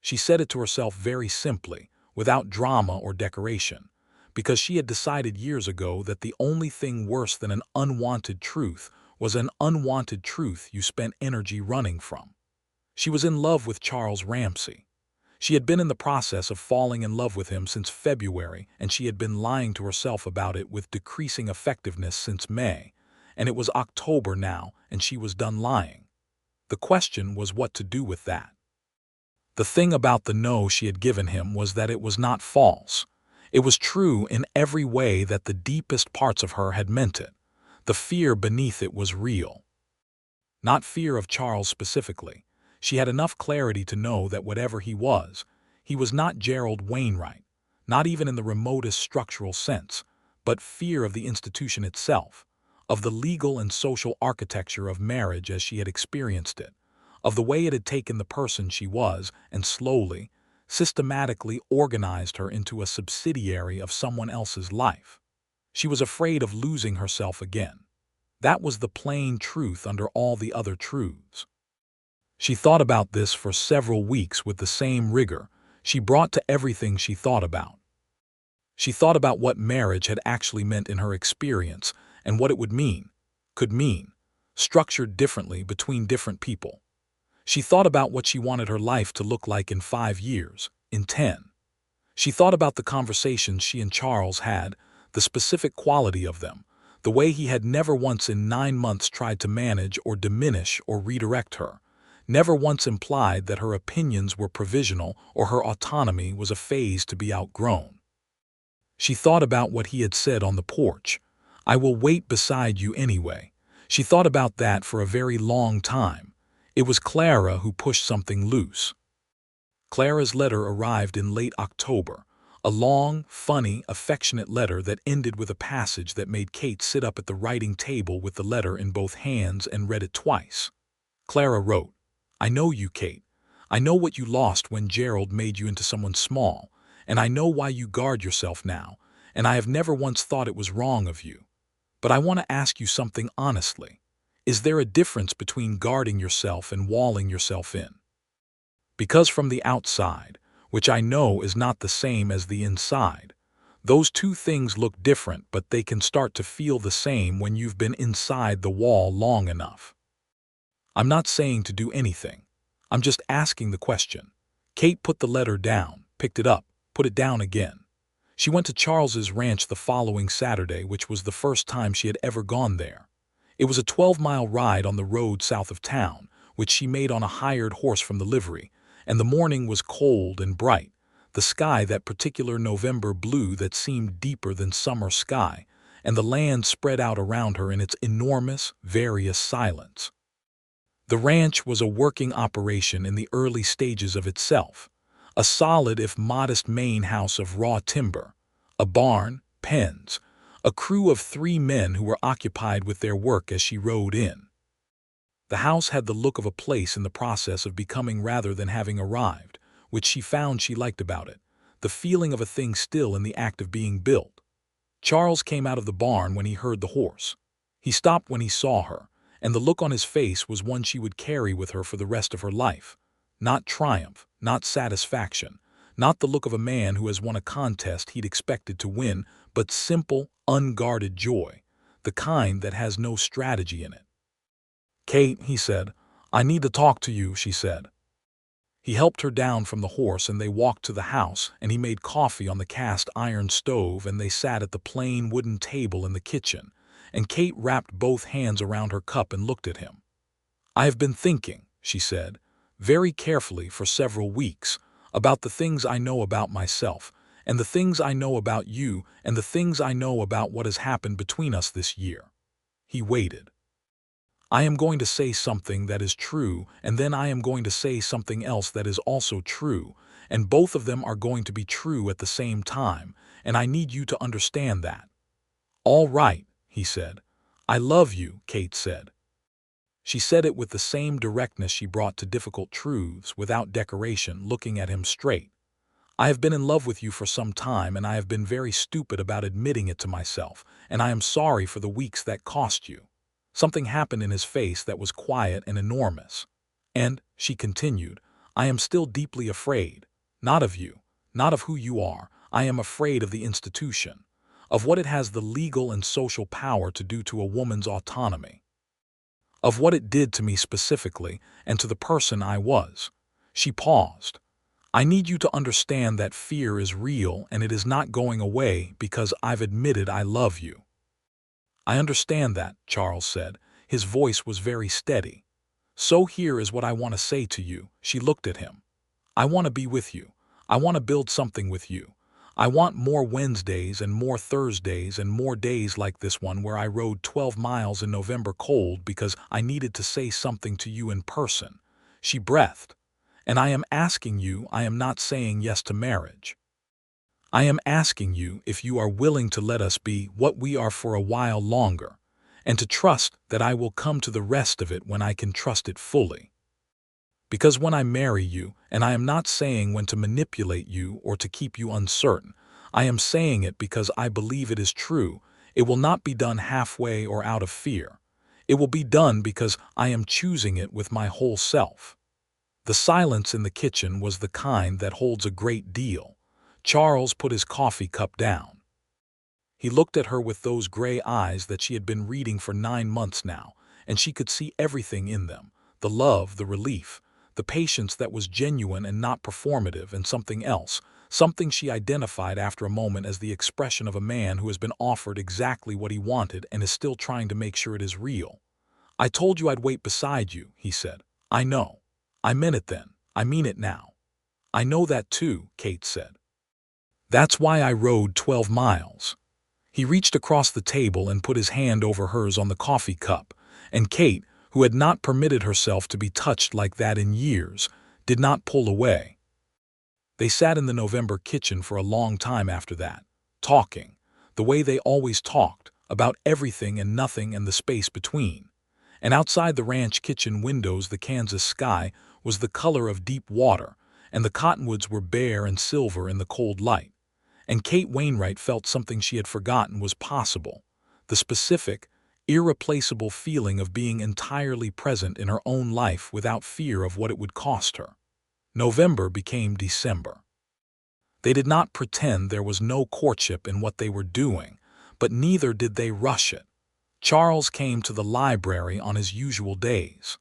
She said it to herself very simply, without drama or decoration, because she had decided years ago that the only thing worse than an unwanted truth was an unwanted truth you spent energy running from. She was in love with Charles Ramsey. She had been in the process of falling in love with him since February, and she had been lying to herself about it with decreasing effectiveness since May, and it was October now, and she was done lying. The question was what to do with that. The thing about the no she had given him was that it was not false. It was true in every way that the deepest parts of her had meant it. The fear beneath it was real. Not fear of Charles specifically. She had enough clarity to know that whatever he was not Gerald Wainwright, not even in the remotest structural sense, but fear of the institution itself, of the legal and social architecture of marriage as she had experienced it, of the way it had taken the person she was and slowly, systematically organized her into a subsidiary of someone else's life. She was afraid of losing herself again. That was the plain truth under all the other truths. She thought about this for several weeks with the same rigor she brought to everything she thought about. She thought about what marriage had actually meant in her experience and what it could mean, structured differently between different people. She thought about what she wanted her life to look like in 5 years, in 10. She thought about the conversations she and Charles had, the specific quality of them, the way he had never once in 9 months tried to manage or diminish or redirect her, never once implied that her opinions were provisional or her autonomy was a phase to be outgrown. She thought about what he had said on the porch, "I will wait beside you anyway." She thought about that for a very long time. It was Clara who pushed something loose. Clara's letter arrived in late October, a long, funny, affectionate letter that ended with a passage that made Kate sit up at the writing table with the letter in both hands and read it twice. Clara wrote, "I know you, Kate. I know what you lost when Gerald made you into someone small, and I know why you guard yourself now, and I have never once thought it was wrong of you. But I want to ask you something honestly. Is there a difference between guarding yourself and walling yourself in? Because from the outside, which I know is not the same as the inside, those two things look different, but they can start to feel the same when you've been inside the wall long enough. I'm not saying to do anything. I'm just asking the question." Kate put the letter down, picked it up, put it down again. She went to Charles's ranch the following Saturday, which was the first time she had ever gone there. It was a 12-mile ride on the road south of town, which she made on a hired horse from the livery, and the morning was cold and bright, the sky that particular November blue that seemed deeper than summer sky, and the land spread out around her in its enormous, various silence. The ranch was a working operation in the early stages of itself, a solid if modest main house of raw timber, a barn, pens, a crew of 3 men who were occupied with their work as she rode in. The house had the look of a place in the process of becoming rather than having arrived, which she found she liked about it, the feeling of a thing still in the act of being built. Charles came out of the barn when he heard the horse. He stopped when he saw her, and the look on his face was one she would carry with her for the rest of her life. Not triumph, not satisfaction, Not the look of a man who has won a contest he'd expected to win, but simple, unguarded joy, the kind that has no strategy in it. "Kate," he said. "I need to talk to you," she said. He helped her down from the horse and they walked to the house, and he made coffee on the cast iron stove, and they sat at the plain wooden table in the kitchen, and Kate wrapped both hands around her cup and looked at him. "I have been thinking," she said, "very carefully for several weeks, about the things I know about myself, and the things I know about you, and the things I know about what has happened between us this year." He waited. "I am going to say something that is true, and then I am going to say something else that is also true, and both of them are going to be true at the same time, and I need you to understand that." "All right," he said. "I love you," Kate said. She said it with the same directness she brought to difficult truths, without decoration, looking at him straight. "I have been in love with you for some time, and I have been very stupid about admitting it to myself, and I am sorry for the weeks that cost you." Something happened in his face that was quiet and enormous. "And," she continued, "I am still deeply afraid. Not of you, not of who you are. I am afraid of the institution, of what it has the legal and social power to do to a woman's autonomy. Of what it did to me specifically, and to the person I was." She paused. "I need you to understand that fear is real, and it is not going away because I've admitted I love you." "I understand that," Charles said. His voice was very steady. "So here is what I want to say to you." She looked at him. "I want to be with you. I want to build something with you. I want more Wednesdays and more Thursdays and more days like this one where I rode 12 miles in November cold because I needed to say something to you in person." She breathed. "And I am asking you, I am not saying yes to marriage. I am asking you if you are willing to let us be what we are for a while longer, and to trust that I will come to the rest of it when I can trust it fully. Because when I marry you, and I am not saying when to manipulate you or to keep you uncertain, I am saying it because I believe it is true, it will not be done halfway or out of fear. It will be done because I am choosing it with my whole self." The silence in the kitchen was the kind that holds a great deal. Charles put his coffee cup down. He looked at her with those gray eyes that she had been reading for 9 months now, and she could see everything in them: the love, the relief, the patience that was genuine and not performative, and something else, something she identified after a moment as the expression of a man who has been offered exactly what he wanted and is still trying to make sure it is real. "I told you I'd wait beside you," he said. "I know. I meant it then. I mean it now." "I know that too," Kate said. "That's why I rode 12 miles. He reached across the table and put his hand over hers on the coffee cup, and Kate, who had not permitted herself to be touched like that in years, did not pull away. They sat in the November kitchen for a long time after that, talking, the way they always talked, about everything and nothing and the space between. And outside the ranch kitchen windows the Kansas sky was the color of deep water, and the cottonwoods were bare and silver in the cold light. And Kate Wainwright felt something she had forgotten was possible, the specific, irreplaceable feeling of being entirely present in her own life without fear of what it would cost her. November became December. They did not pretend there was no courtship in what they were doing, but neither did they rush it. Charles came to the library on his usual days.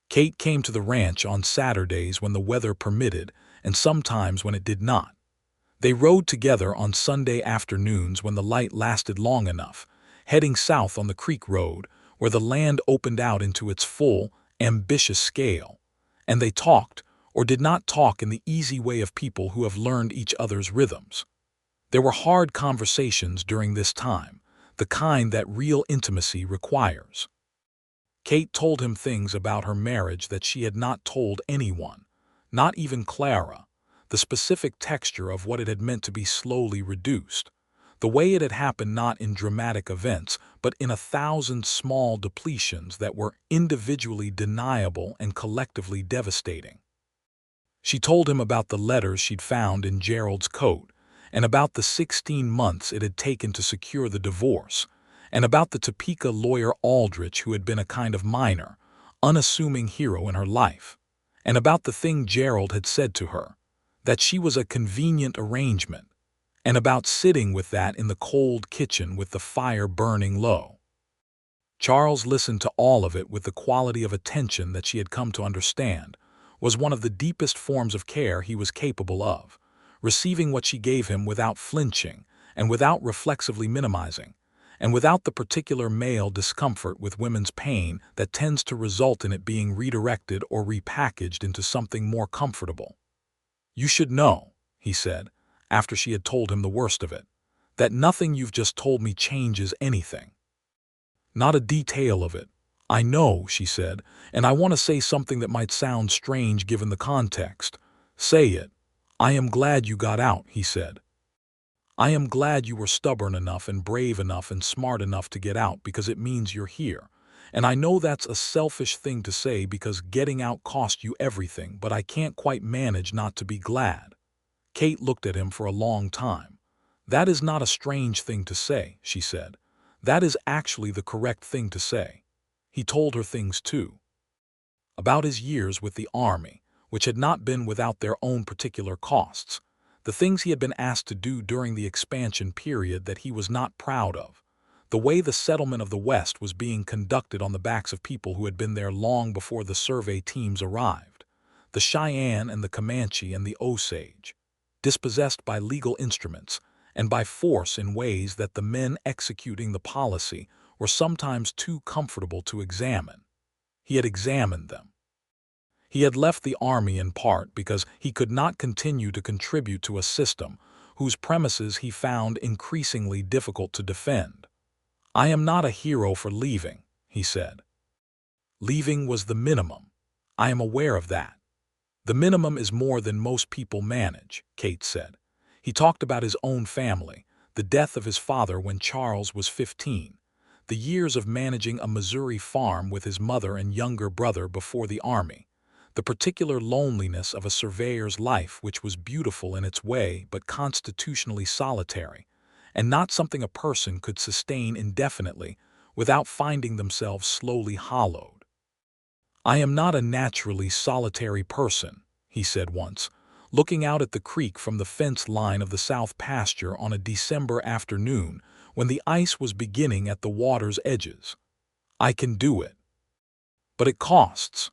Kate came to the ranch on Saturdays when the weather permitted, and sometimes when it did not. They rode together on Sunday afternoons when the light lasted long enough, heading south on the creek road, where the land opened out into its full, ambitious scale. And they talked, or did not talk, in the easy way of people who have learned each other's rhythms. There were hard conversations during this time, the kind that real intimacy requires. Kate told him things about her marriage that she had not told anyone, not even Clara. The specific texture of what it had meant to be slowly reduced, the way it had happened not in dramatic events, but in 1,000 small depletions that were individually deniable and collectively devastating. She told him about the letters she'd found in Gerald's coat, and about the 16 months it had taken to secure the divorce, and about the Topeka lawyer Aldrich who had been a kind of minor, unassuming hero in her life, and about the thing Gerald had said to her, that she was a convenient arrangement, and about sitting with that in the cold kitchen with the fire burning low. Charles listened to all of it with the quality of attention that she had come to understand was one of the deepest forms of care he was capable of, receiving what she gave him without flinching and without reflexively minimizing, and without the particular male discomfort with women's pain that tends to result in it being redirected or repackaged into something more comfortable. "You should know," he said, after she had told him the worst of it, "that nothing you've just told me changes anything. Not a detail of it. I know," she said, "and I want to say something that might sound strange given the context." "Say it." "I am glad you got out," he said. "I am glad you were stubborn enough and brave enough and smart enough to get out because it means you're here. And I know that's a selfish thing to say because getting out cost you everything, but I can't quite manage not to be glad." Kate looked at him for a long time. "That is not a strange thing to say," she said. "That is actually the correct thing to say." He told her things too. About his years with the army, which had not been without their own particular costs. The things he had been asked to do during the expansion period that he was not proud of. The way the settlement of the West was being conducted on the backs of people who had been there long before the survey teams arrived. The Cheyenne and the Comanche and the Osage. Dispossessed by legal instruments and by force in ways that the men executing the policy were sometimes too comfortable to examine. He had examined them. He had left the army in part because he could not continue to contribute to a system whose premises he found increasingly difficult to defend. "I am not a hero for leaving," he said. "Leaving was the minimum. I am aware of that." "The minimum is more than most people manage," Kate said. He talked about his own family, the death of his father when Charles was 15, the years of managing a Missouri farm with his mother and younger brother before the army, the particular loneliness of a surveyor's life which was beautiful in its way but constitutionally solitary, and not something a person could sustain indefinitely without finding themselves slowly hollowed. "I am not a naturally solitary person," he said once, looking out at the creek from the fence line of the south pasture on a December afternoon when the ice was beginning at the water's edges. "I can do it. But it costs."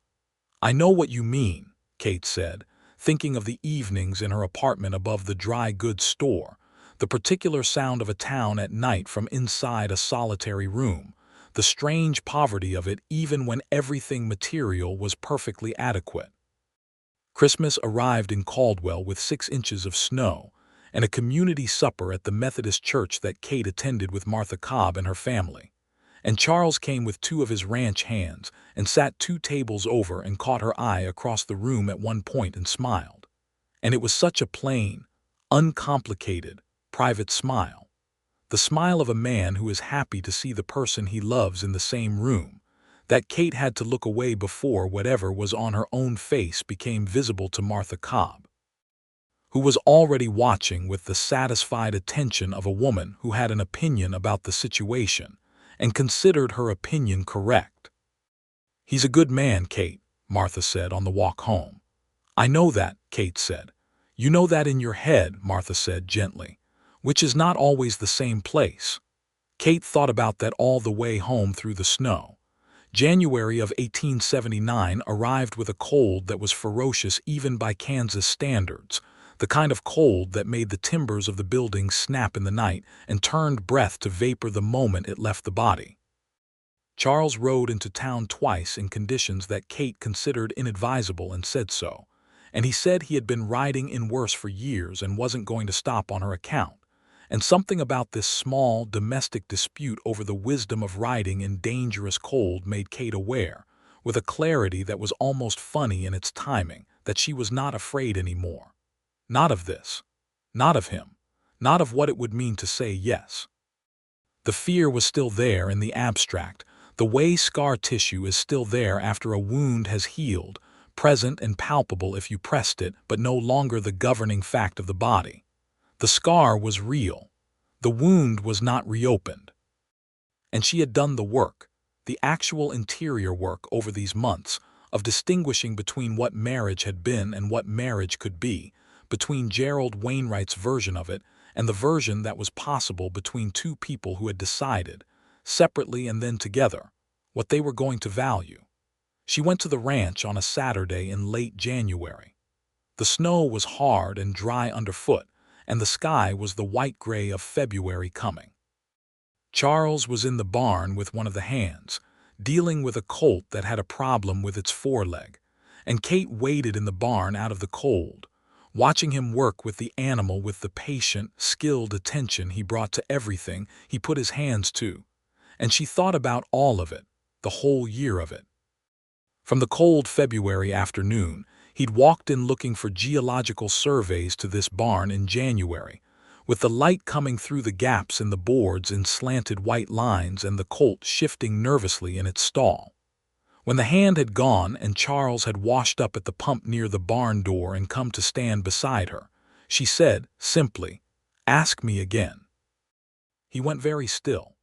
"I know what you mean," Kate said, thinking of the evenings in her apartment above the dry goods store, the particular sound of a town at night from inside a solitary room, the strange poverty of it even when everything material was perfectly adequate. Christmas arrived in Caldwell with 6 inches of snow, and a community supper at the Methodist church that Kate attended with Martha Cobb and her family. And Charles came with 2 of his ranch hands and sat 2 tables over and caught her eye across the room at one point and smiled. And it was such a plain, uncomplicated, private smile. The smile of a man who is happy to see the person he loves in the same room, that Kate had to look away before whatever was on her own face became visible to Martha Cobb, who was already watching with the satisfied attention of a woman who had an opinion about the situation and considered her opinion correct. "He's a good man, Kate," Martha said on the walk home. "I know that," Kate said. "You know that in your head," Martha said gently, "which is not always the same place." Kate thought about that all the way home through the snow. January of 1879 arrived with a cold that was ferocious even by Kansas standards, the kind of cold that made the timbers of the buildings snap in the night and turned breath to vapor the moment it left the body. Charles rode into town twice in conditions that Kate considered inadvisable and said so, and he said he had been riding in worse for years and wasn't going to stop on her account. And something about this small, domestic dispute over the wisdom of riding in dangerous cold made Kate aware, with a clarity that was almost funny in its timing, that she was not afraid anymore. Not of this. Not of him. Not of what it would mean to say yes. The fear was still there in the abstract, the way scar tissue is still there after a wound has healed, present and palpable if you pressed it, but no longer the governing fact of the body. The scar was real. The wound was not reopened. And she had done the work, the actual interior work over these months, of distinguishing between what marriage had been and what marriage could be, between Gerald Wainwright's version of it and the version that was possible between two people who had decided, separately and then together, what they were going to value. She went to the ranch on a Saturday in late January. The snow was hard and dry underfoot, and the sky was the white gray of February coming. Charles was in the barn with one of the hands, dealing with a colt that had a problem with its foreleg, and Kate waited in the barn out of the cold, watching him work with the animal with the patient, skilled attention he brought to everything he put his hands to, and she thought about all of it, the whole year of it. From the cold February afternoon, he'd walked in looking for geological surveys to this barn in January, with the light coming through the gaps in the boards in slanted white lines and the colt shifting nervously in its stall. When the hand had gone and Charles had washed up at the pump near the barn door and come to stand beside her, she said, simply, "Ask me again." He went very still.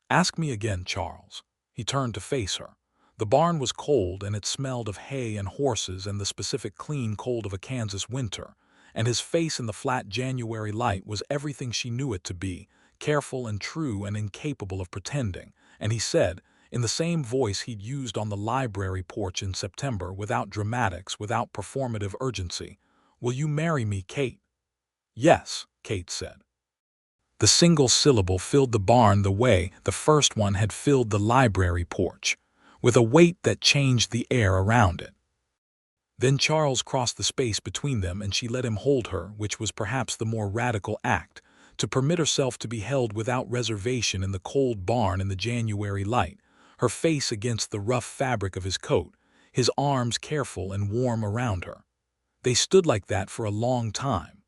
"Ask me again, Charles." He turned to face her. The barn was cold and it smelled of hay and horses and the specific clean cold of a Kansas winter, and his face in the flat January light was everything she knew it to be, careful and true and incapable of pretending, and he said, in the same voice he'd used on the library porch in September, without dramatics, without performative urgency, "Will you marry me, Kate?" "Yes," Kate said. The single syllable filled the barn the way the first one had filled the library porch, with a weight that changed the air around it. Then Charles crossed the space between them and she let him hold her, which was perhaps the more radical act, to permit herself to be held without reservation in the cold barn in the January light, her face against the rough fabric of his coat, his arms careful and warm around her. They stood like that for a long time.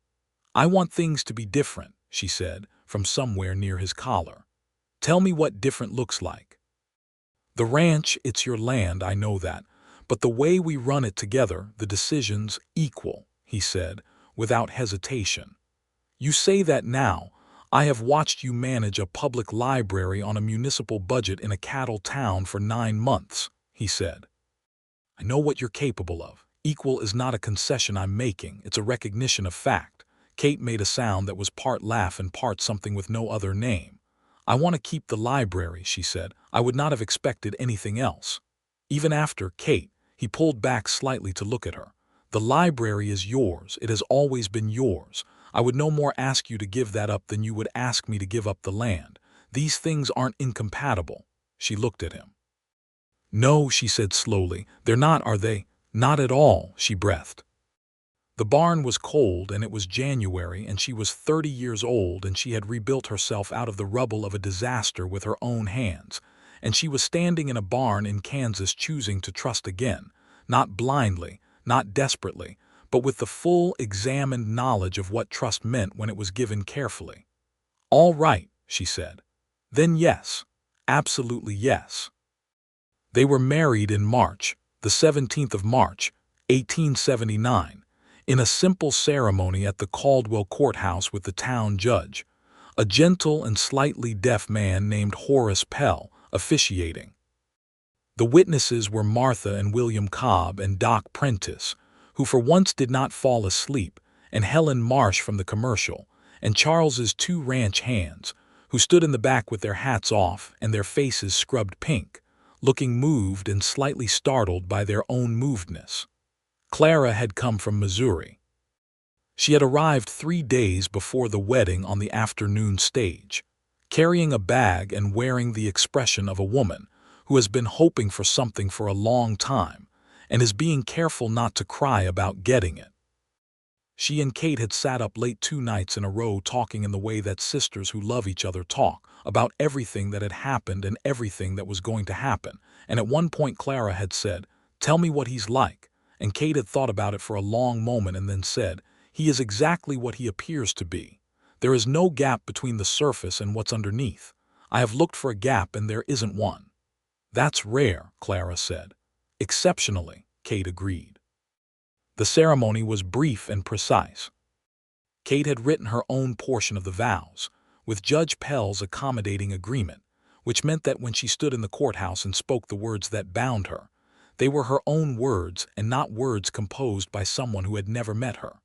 "I want things to be different," she said, from somewhere near his collar. "Tell me what different looks like." "The ranch, it's your land, I know that. But the way we run it together, the decisions equal," he said, without hesitation. "You say that now. I have watched you manage a public library on a municipal budget in a cattle town for 9 months, he said. "I know what you're capable of. Equal is not a concession I'm making, it's a recognition of fact." Kate made a sound that was part laugh and part something with no other name. "I want to keep the library," she said. "I would not have expected anything else." Even after Kate, he pulled back slightly to look at her. "The library is yours. It has always been yours. I would no more ask you to give that up than you would ask me to give up the land. These things aren't incompatible." She looked at him. "No," she said slowly. "They're not, are they?" "Not at all," she breathed. The barn was cold and it was January and she was 30 years old and she had rebuilt herself out of the rubble of a disaster with her own hands. And she was standing in a barn in Kansas choosing to trust again, not blindly, not desperately, but with the full, examined knowledge of what trust meant when it was given carefully. "All right," she said. "Then yes. Absolutely yes." They were married in March, the 17th of March, 1879, in a simple ceremony at the Caldwell courthouse with the town judge, a gentle and slightly deaf man named Horace Pell, officiating. The witnesses were Martha and William Cobb and Doc Prentice, who for once did not fall asleep, and Helen Marsh from the commercial, and Charles's 2 ranch hands, who stood in the back with their hats off and their faces scrubbed pink, looking moved and slightly startled by their own movedness. Clara had come from Missouri. She had arrived 3 days before the wedding on the afternoon stage, carrying a bag and wearing the expression of a woman who has been hoping for something for a long time and is being careful not to cry about getting it. She and Kate had sat up late 2 nights in a row talking in the way that sisters who love each other talk, about everything that had happened and everything that was going to happen, and at one point Clara had said, "Tell me what he's like," and Kate had thought about it for a long moment and then said, "He is exactly what he appears to be. There is no gap between the surface and what's underneath. I have looked for a gap and there isn't one." "That's rare," Clara said. "Exceptionally," Kate agreed. The ceremony was brief and precise. Kate had written her own portion of the vows, with Judge Pell's accommodating agreement, which meant that when she stood in the courthouse and spoke the words that bound her, they were her own words and not words composed by someone who had never met her.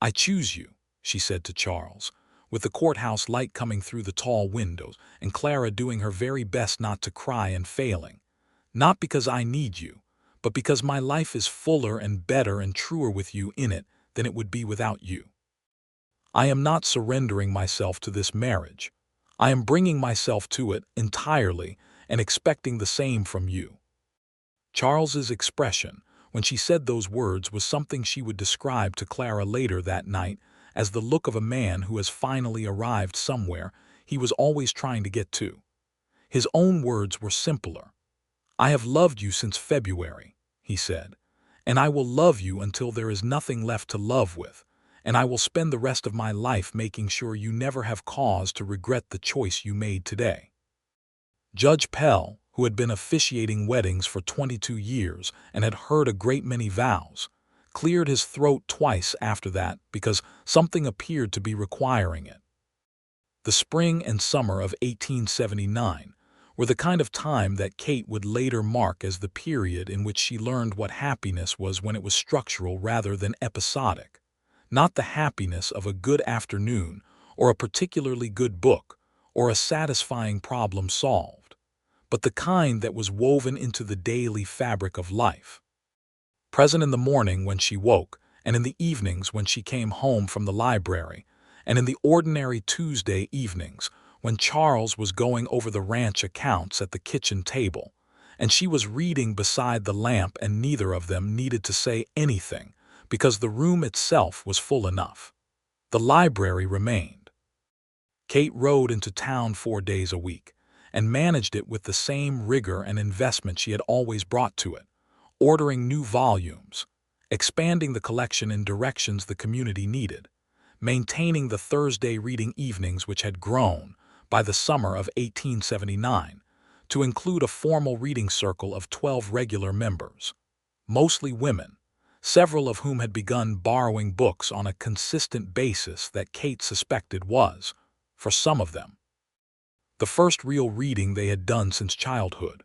"I choose you," she said to Charles, with the courthouse light coming through the tall windows and Clara doing her very best not to cry and failing. "Not because I need you, but because my life is fuller and better and truer with you in it than it would be without you. I am not surrendering myself to this marriage. I am bringing myself to it entirely and expecting the same from you." Charles's expression when she said those words was something she would describe to Clara later that night as the look of a man who has finally arrived somewhere he was always trying to get to. His own words were simpler. "I have loved you since February," he said, "and I will love you until there is nothing left to love with, and I will spend the rest of my life making sure you never have cause to regret the choice you made today." Judge Pell, who had been officiating weddings for 22 years and had heard a great many vows, cleared his throat twice after that because something appeared to be requiring it. The spring and summer of 1879 were the kind of time that Kate would later mark as the period in which she learned what happiness was when it was structural rather than episodic. Not the happiness of a good afternoon or a particularly good book or a satisfying problem solved, but the kind that was woven into the daily fabric of life. Present in the morning when she woke, and in the evenings when she came home from the library, and in the ordinary Tuesday evenings when Charles was going over the ranch accounts at the kitchen table, and she was reading beside the lamp and neither of them needed to say anything because the room itself was full enough. The library remained. Kate rode into town 4 days a week and managed it with the same rigor and investment she had always brought to it, ordering new volumes, expanding the collection in directions the community needed, maintaining the Thursday reading evenings which had grown, by the summer of 1879, to include a formal reading circle of 12 regular members, mostly women, several of whom had begun borrowing books on a consistent basis that Kate suspected was, for some of them, the first real reading they had done since childhood.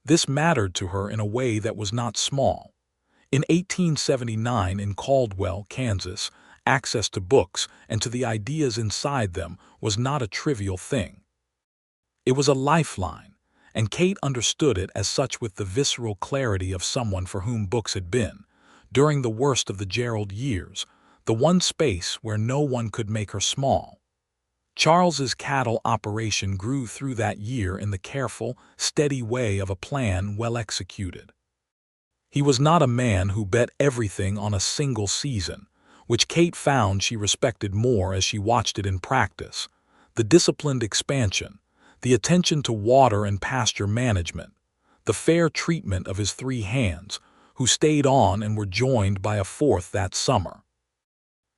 This mattered to her in a way that was not small. In 1879 in Caldwell, Kansas, access to books and to the ideas inside them was not a trivial thing. It was a lifeline, and Kate understood it as such with the visceral clarity of someone for whom books had been, during the worst of the Gerald years, the one space where no one could make her small. Charles's cattle operation grew through that year in the careful, steady way of a plan well executed. He was not a man who bet everything on a single season, which Kate found she respected more as she watched it in practice. The disciplined expansion, the attention to water and pasture management, the fair treatment of his 3 hands, who stayed on and were joined by a 4th that summer.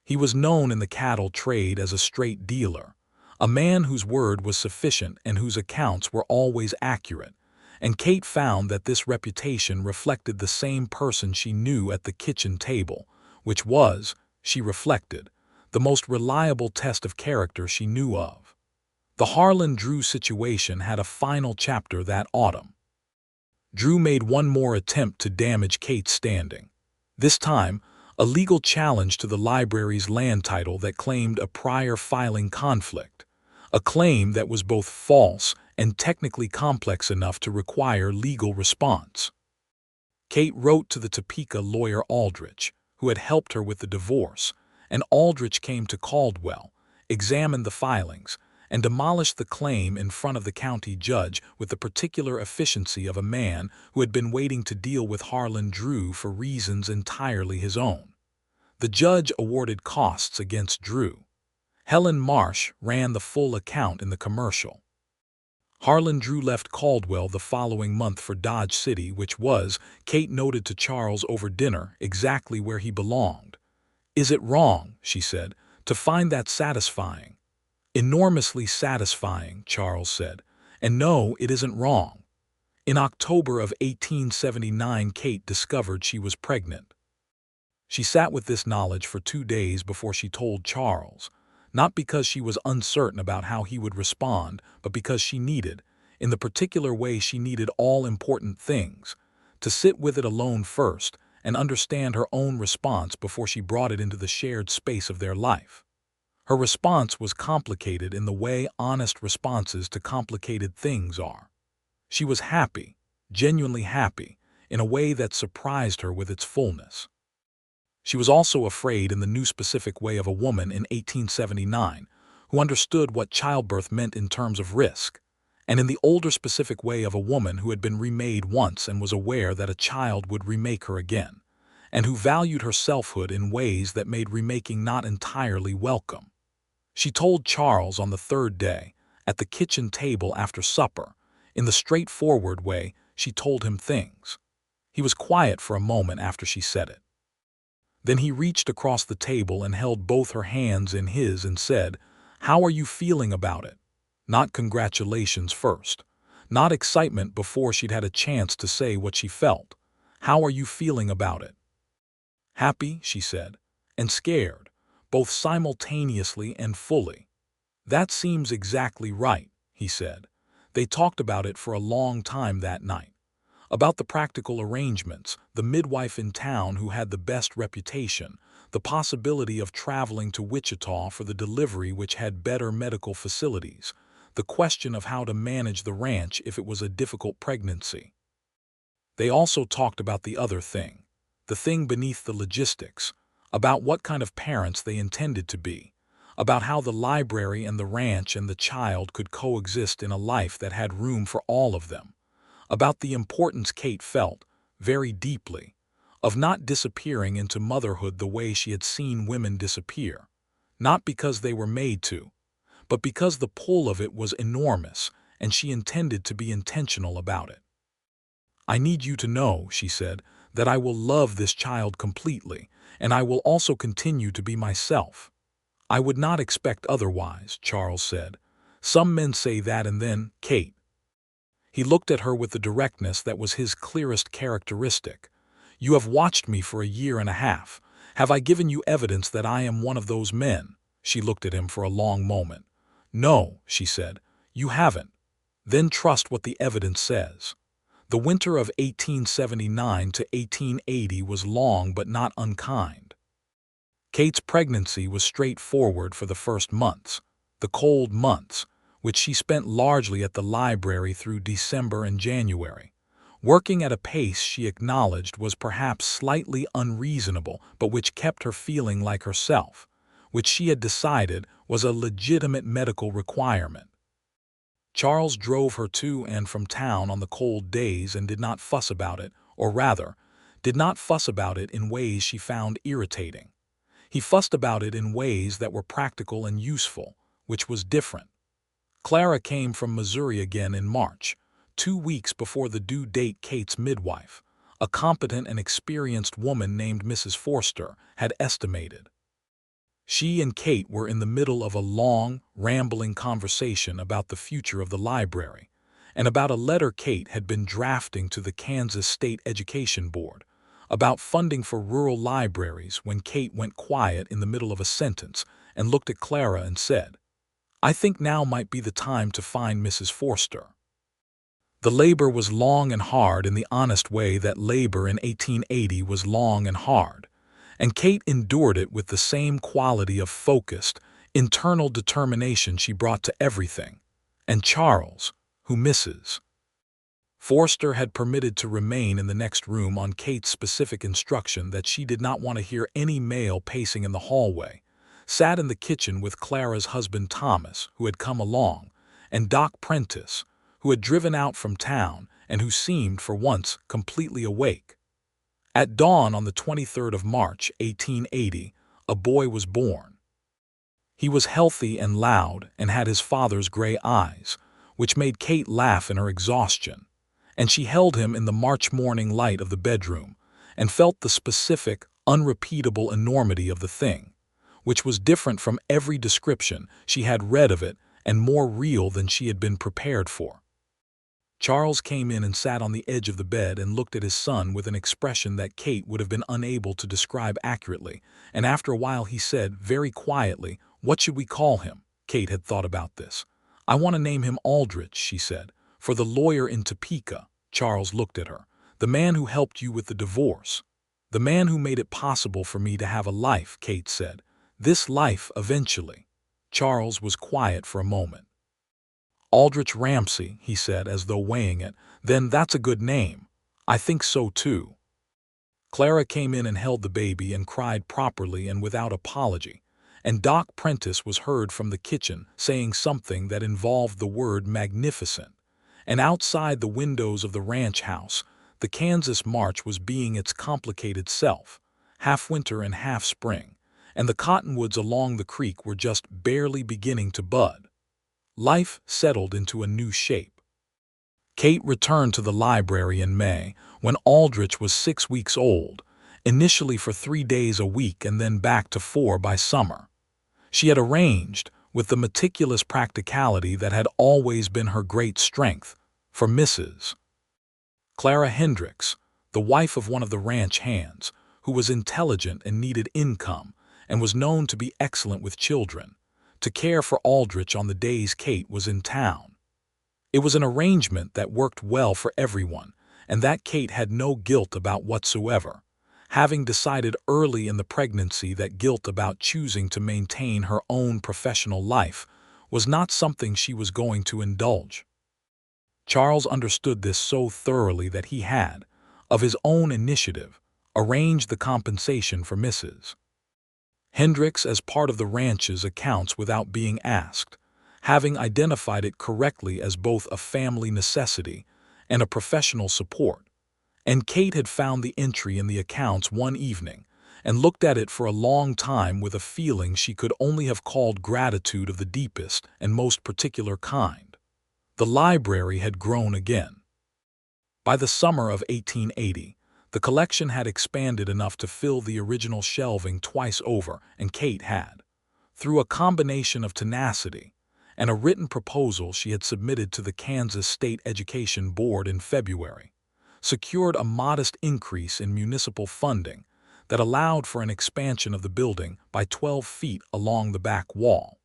He was known in the cattle trade as a straight dealer, a man whose word was sufficient and whose accounts were always accurate, and Kate found that this reputation reflected the same person she knew at the kitchen table, which was, she reflected, the most reliable test of character she knew of. The Harlan Drew situation had a final chapter that autumn. Drew made one more attempt to damage Kate's standing. This time, a legal challenge to the library's land title that claimed a prior filing conflict, a claim that was both false and technically complex enough to require legal response. Kate wrote to the Topeka lawyer Aldrich, who had helped her with the divorce, and Aldrich came to Caldwell, examined the filings, and demolished the claim in front of the county judge with the particular efficiency of a man who had been waiting to deal with Harlan Drew for reasons entirely his own. The judge awarded costs against Drew. Helen Marsh ran the full account in the commercial. Harlan Drew left Caldwell the following month for Dodge City, which was, Kate noted to Charles over dinner, exactly where he belonged. "Is it wrong," she said, "to find that satisfying?" "Enormously satisfying," Charles said, "and no, it isn't wrong." In October of 1879, Kate discovered she was pregnant. She sat with this knowledge for 2 days before she told Charles, not because she was uncertain about how he would respond, but because she needed, in the particular way she needed all important things, to sit with it alone first and understand her own response before she brought it into the shared space of their life. Her response was complicated in the way honest responses to complicated things are. She was happy, genuinely happy, in a way that surprised her with its fullness. She was also afraid in the new specific way of a woman in 1879 who understood what childbirth meant in terms of risk, and in the older specific way of a woman who had been remade once and was aware that a child would remake her again, and who valued her selfhood in ways that made remaking not entirely welcome. She told Charles on the third day, at the kitchen table after supper, in the straightforward way she told him things. He was quiet for a moment after she said it. Then he reached across the table and held both her hands in his and said, "How are you feeling about it?" Not congratulations first. Not excitement before she'd had a chance to say what she felt. "How are you feeling about it?" "Happy," she said, "and scared, both simultaneously and fully." "That seems exactly right," he said. They talked about it for a long time that night. About the practical arrangements, the midwife in town who had the best reputation, the possibility of traveling to Wichita for the delivery which had better medical facilities, the question of how to manage the ranch if it was a difficult pregnancy. They also talked about the other thing, the thing beneath the logistics, about what kind of parents they intended to be, about how the library and the ranch and the child could coexist in a life that had room for all of them, about the importance Kate felt, very deeply, of not disappearing into motherhood the way she had seen women disappear, not because they were made to, but because the pull of it was enormous and she intended to be intentional about it. "I need you to know," she said, "that I will love this child completely, and I will also continue to be myself." "I would not expect otherwise," Charles said. "Some men say that and then, Kate." He looked at her with the directness that was his clearest characteristic. "You have watched me for a year and a half. Have I given you evidence that I am one of those men?" She looked at him for a long moment. "No," she said, "you haven't." "Then trust what the evidence says." The winter of 1879 to 1880 was long but not unkind. Kate's pregnancy was straightforward for the first months, the cold months, which she spent largely at the library through December and January, working at a pace she acknowledged was perhaps slightly unreasonable but which kept her feeling like herself, which she had decided was a legitimate medical requirement. Charles drove her to and from town on the cold days and did not fuss about it, or rather, did not fuss about it in ways she found irritating. He fussed about it in ways that were practical and useful, which was different. Clara came from Missouri again in March, 2 weeks before the due date. Kate's midwife, a competent and experienced woman named Mrs. Forster, had estimated. She and Kate were in the middle of a long, rambling conversation about the future of the library, and about a letter Kate had been drafting to the Kansas State Education Board, about funding for rural libraries, when Kate went quiet in the middle of a sentence and looked at Clara and said, "I think now might be the time to find Mrs. Forster." The labor was long and hard in the honest way that labor in 1880 was long and hard, and Kate endured it with the same quality of focused, internal determination she brought to everything. And Charles, who Mrs. Forster had permitted to remain in the next room on Kate's specific instruction that she did not want to hear any male pacing in the hallway, sat in the kitchen with Clara's husband Thomas, who had come along, and Doc Prentice, who had driven out from town and who seemed, for once, completely awake. At dawn on the 23rd of March, 1880, a boy was born. He was healthy and loud and had his father's gray eyes, which made Kate laugh in her exhaustion, and she held him in the March morning light of the bedroom and felt the specific, unrepeatable enormity of the thing, which was different from every description she had read of it and more real than she had been prepared for. Charles came in and sat on the edge of the bed and looked at his son with an expression that Kate would have been unable to describe accurately, and after a while he said, very quietly, "What should we call him?" Kate had thought about this. "I want to name him Aldrich," she said, "for the lawyer in Topeka." Charles looked at her. "The man who helped you with the divorce." "The man who made it possible for me to have a life," Kate said. "This life, eventually." Charles was quiet for a moment. "Aldrich Ramsey," he said, as though weighing it. "Then that's a good name." "I think so, too." Clara came in and held the baby and cried properly and without apology, and Doc Prentice was heard from the kitchen saying something that involved the word magnificent. And outside the windows of the ranch house, the Kansas March was being its complicated self, half winter and half spring, and the cottonwoods along the creek were just barely beginning to bud. Life settled into a new shape. Kate returned to the library in May, when Aldrich was 6 weeks old, initially for 3 days a week and then back to 4 by summer. She had arranged, with the meticulous practicality that had always been her great strength, for Mrs. Clara Hendricks, the wife of one of the ranch hands, who was intelligent and needed income, and was known to be excellent with children, to care for Aldrich on the days Kate was in town. It was an arrangement that worked well for everyone, and that Kate had no guilt about whatsoever, having decided early in the pregnancy that guilt about choosing to maintain her own professional life was not something she was going to indulge. Charles understood this so thoroughly that he had, of his own initiative, arranged the compensation for Mrs. Hendricks as part of the ranch's accounts without being asked, having identified it correctly as both a family necessity and a professional support. And Kate had found the entry in the accounts one evening and looked at it for a long time with a feeling she could only have called gratitude of the deepest and most particular kind. The library had grown again. By the summer of 1880, the collection had expanded enough to fill the original shelving twice over, and Kate had, through a combination of tenacity and a written proposal she had submitted to the Kansas State Education Board in February, secured a modest increase in municipal funding that allowed for an expansion of the building by 12 feet along the back wall.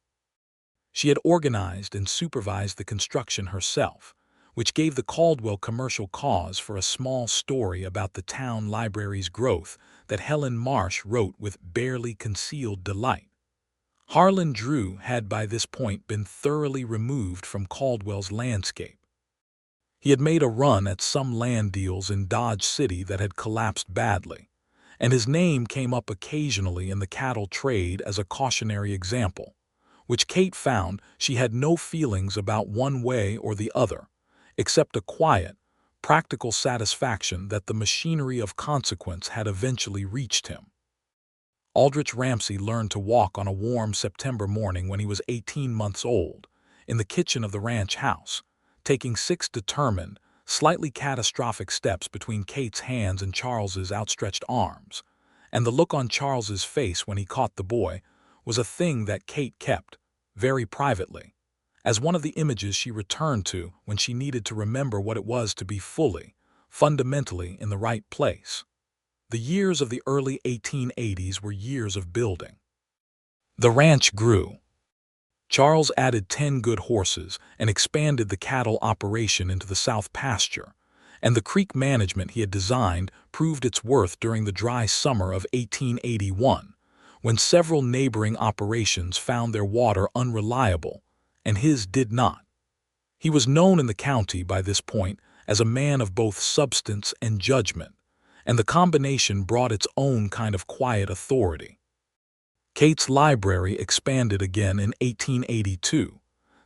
She had organized and supervised the construction herself, which gave the Caldwell commercial cause for a small story about the town library's growth that Helen Marsh wrote with barely concealed delight. Harlan Drew had by this point been thoroughly removed from Caldwell's landscape. He had made a run at some land deals in Dodge City that had collapsed badly, and his name came up occasionally in the cattle trade as a cautionary example, which Kate found she had no feelings about one way or the other, except a quiet, practical satisfaction that the machinery of consequence had eventually reached him. Aldrich Ramsey learned to walk on a warm September morning when he was 18 months old, in the kitchen of the ranch house, taking 6 determined, slightly catastrophic steps between Kate's hands and Charles's outstretched arms, and the look on Charles's face when he caught the boy was a thing that Kate kept, very privately, as one of the images she returned to when she needed to remember what it was to be fully, fundamentally in the right place. The years of the early 1880s were years of building. The ranch grew. Charles added 10 good horses and expanded the cattle operation into the south pasture, and the creek management he had designed proved its worth during the dry summer of 1881, when several neighboring operations found their water unreliable, and his did not. He was known in the county by this point as a man of both substance and judgment, and the combination brought its own kind of quiet authority. Kate's library expanded again in 1882,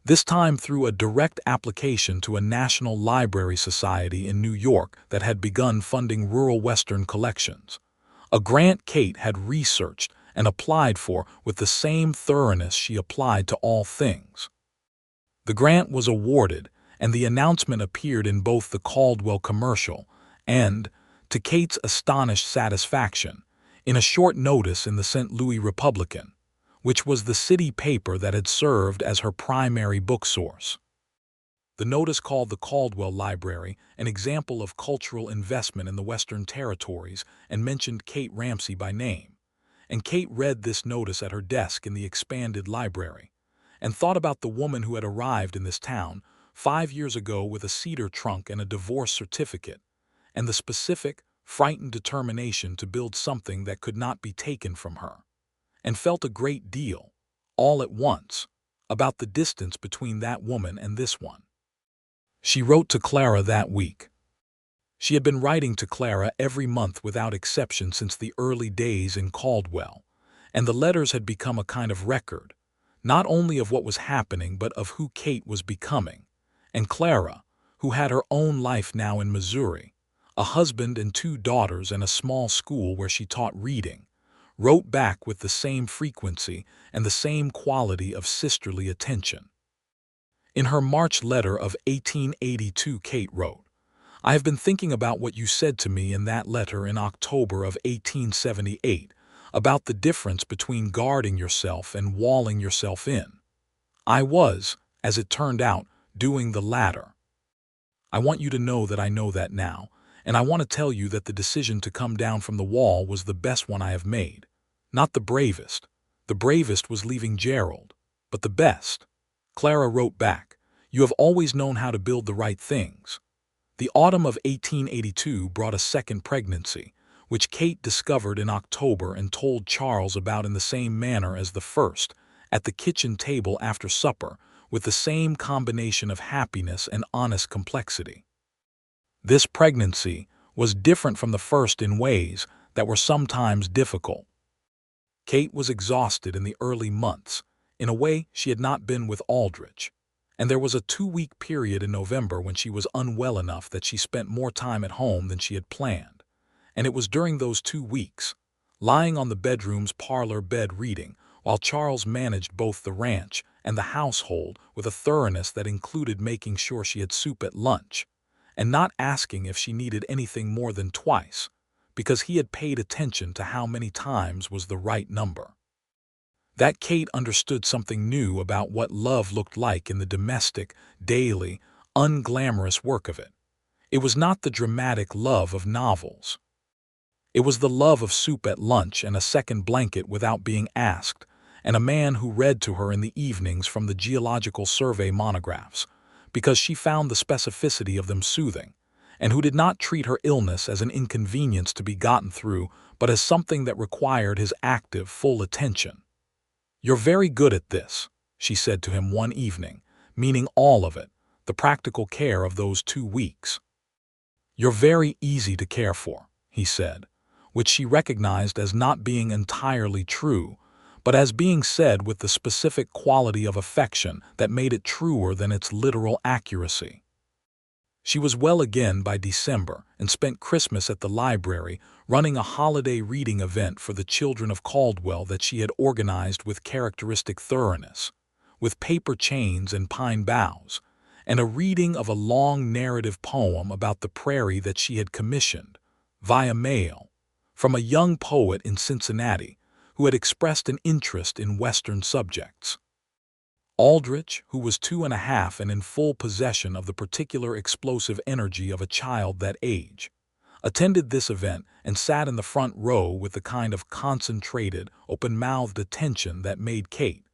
this time through a direct application to a National Library Society in New York that had begun funding rural Western collections, a grant Kate had researched and applied for with the same thoroughness she applied to all things. The grant was awarded, and the announcement appeared in both the Caldwell commercial and, to Kate's astonished satisfaction, in a short notice in the St. Louis Republican, which was the city paper that had served as her primary book source. The notice called the Caldwell Library an example of cultural investment in the Western Territories and mentioned Kate Ramsey by name, and Kate read this notice at her desk in the expanded library, and thought about the woman who had arrived in this town 5 years ago with a cedar trunk and a divorce certificate, and the specific, frightened determination to build something that could not be taken from her, and felt a great deal, all at once, about the distance between that woman and this one. She wrote to Clara that week. She had been writing to Clara every month without exception since the early days in Caldwell, and the letters had become a kind of record, not only of what was happening but of who Kate was becoming. And Clara, who had her own life now in Missouri, a husband and 2 daughters and a small school where she taught reading, wrote back with the same frequency and the same quality of sisterly attention. In her March letter of 1882, Kate wrote, "I have been thinking about what you said to me in that letter in October of 1878 about the difference between guarding yourself and walling yourself in. I was, as it turned out, doing the latter. I want you to know that I know that now, and I want to tell you that the decision to come down from the wall was the best one I have made. Not the bravest. The bravest was leaving Gerald, but the best." Clara wrote back, "You have always known how to build the right things." The autumn of 1882 brought a second pregnancy, which Kate discovered in October and told Charles about in the same manner as the first, at the kitchen table after supper, with the same combination of happiness and honest complexity. This pregnancy was different from the first in ways that were sometimes difficult. Kate was exhausted in the early months, in a way she had not been with Aldrich, and there was a 2-week period in November when she was unwell enough that she spent more time at home than she had planned. And it was during those 2 weeks, lying on the bedroom's parlor bed reading, while Charles managed both the ranch and the household with a thoroughness that included making sure she had soup at lunch, and not asking if she needed anything more than twice, because he had paid attention to how many times was the right number. That Kate understood something new about what love looked like in the domestic, daily, unglamorous work of it. It was not the dramatic love of novels. It was the love of soup at lunch and a second blanket without being asked, and a man who read to her in the evenings from the Geological Survey monographs, because she found the specificity of them soothing, and who did not treat her illness as an inconvenience to be gotten through, but as something that required his active, full attention. "You're very good at this," she said to him one evening, meaning all of it, the practical care of those 2 weeks. "You're very easy to care for," he said, which she recognized as not being entirely true, but as being said with the specific quality of affection that made it truer than its literal accuracy. She was well again by December and spent Christmas at the library running a holiday reading event for the children of Caldwell that she had organized with characteristic thoroughness, with paper chains and pine boughs, and a reading of a long narrative poem about the prairie that she had commissioned, via mail, from a young poet in Cincinnati who had expressed an interest in Western subjects. Aldrich, who was 2½ and in full possession of the particular explosive energy of a child that age, attended this event and sat in the front row with the kind of concentrated, open-mouthed attention that made Kate,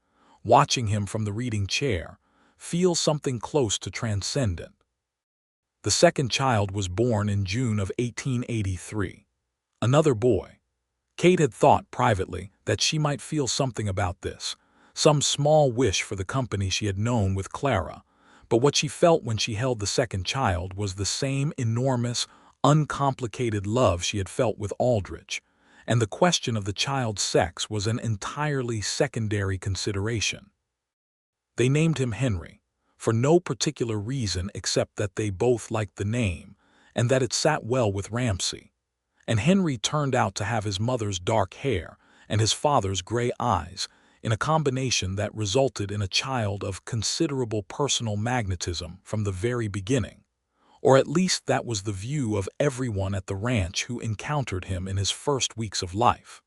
watching him from the reading chair, feel something close to transcendent. The second child was born in June of 1883, another boy. Kate had thought privately that she might feel something about this, some small wish for the company she had known with Clara, but what she felt when she held the second child was the same enormous, uncomplicated love she had felt with Aldrich, and the question of the child's sex was an entirely secondary consideration. They named him Henry, for no particular reason except that they both liked the name, and that it sat well with Ramsey. And Henry turned out to have his mother's dark hair and his father's gray eyes, in a combination that resulted in a child of considerable personal magnetism from the very beginning, or at least that was the view of everyone at the ranch who encountered him in his first weeks of life,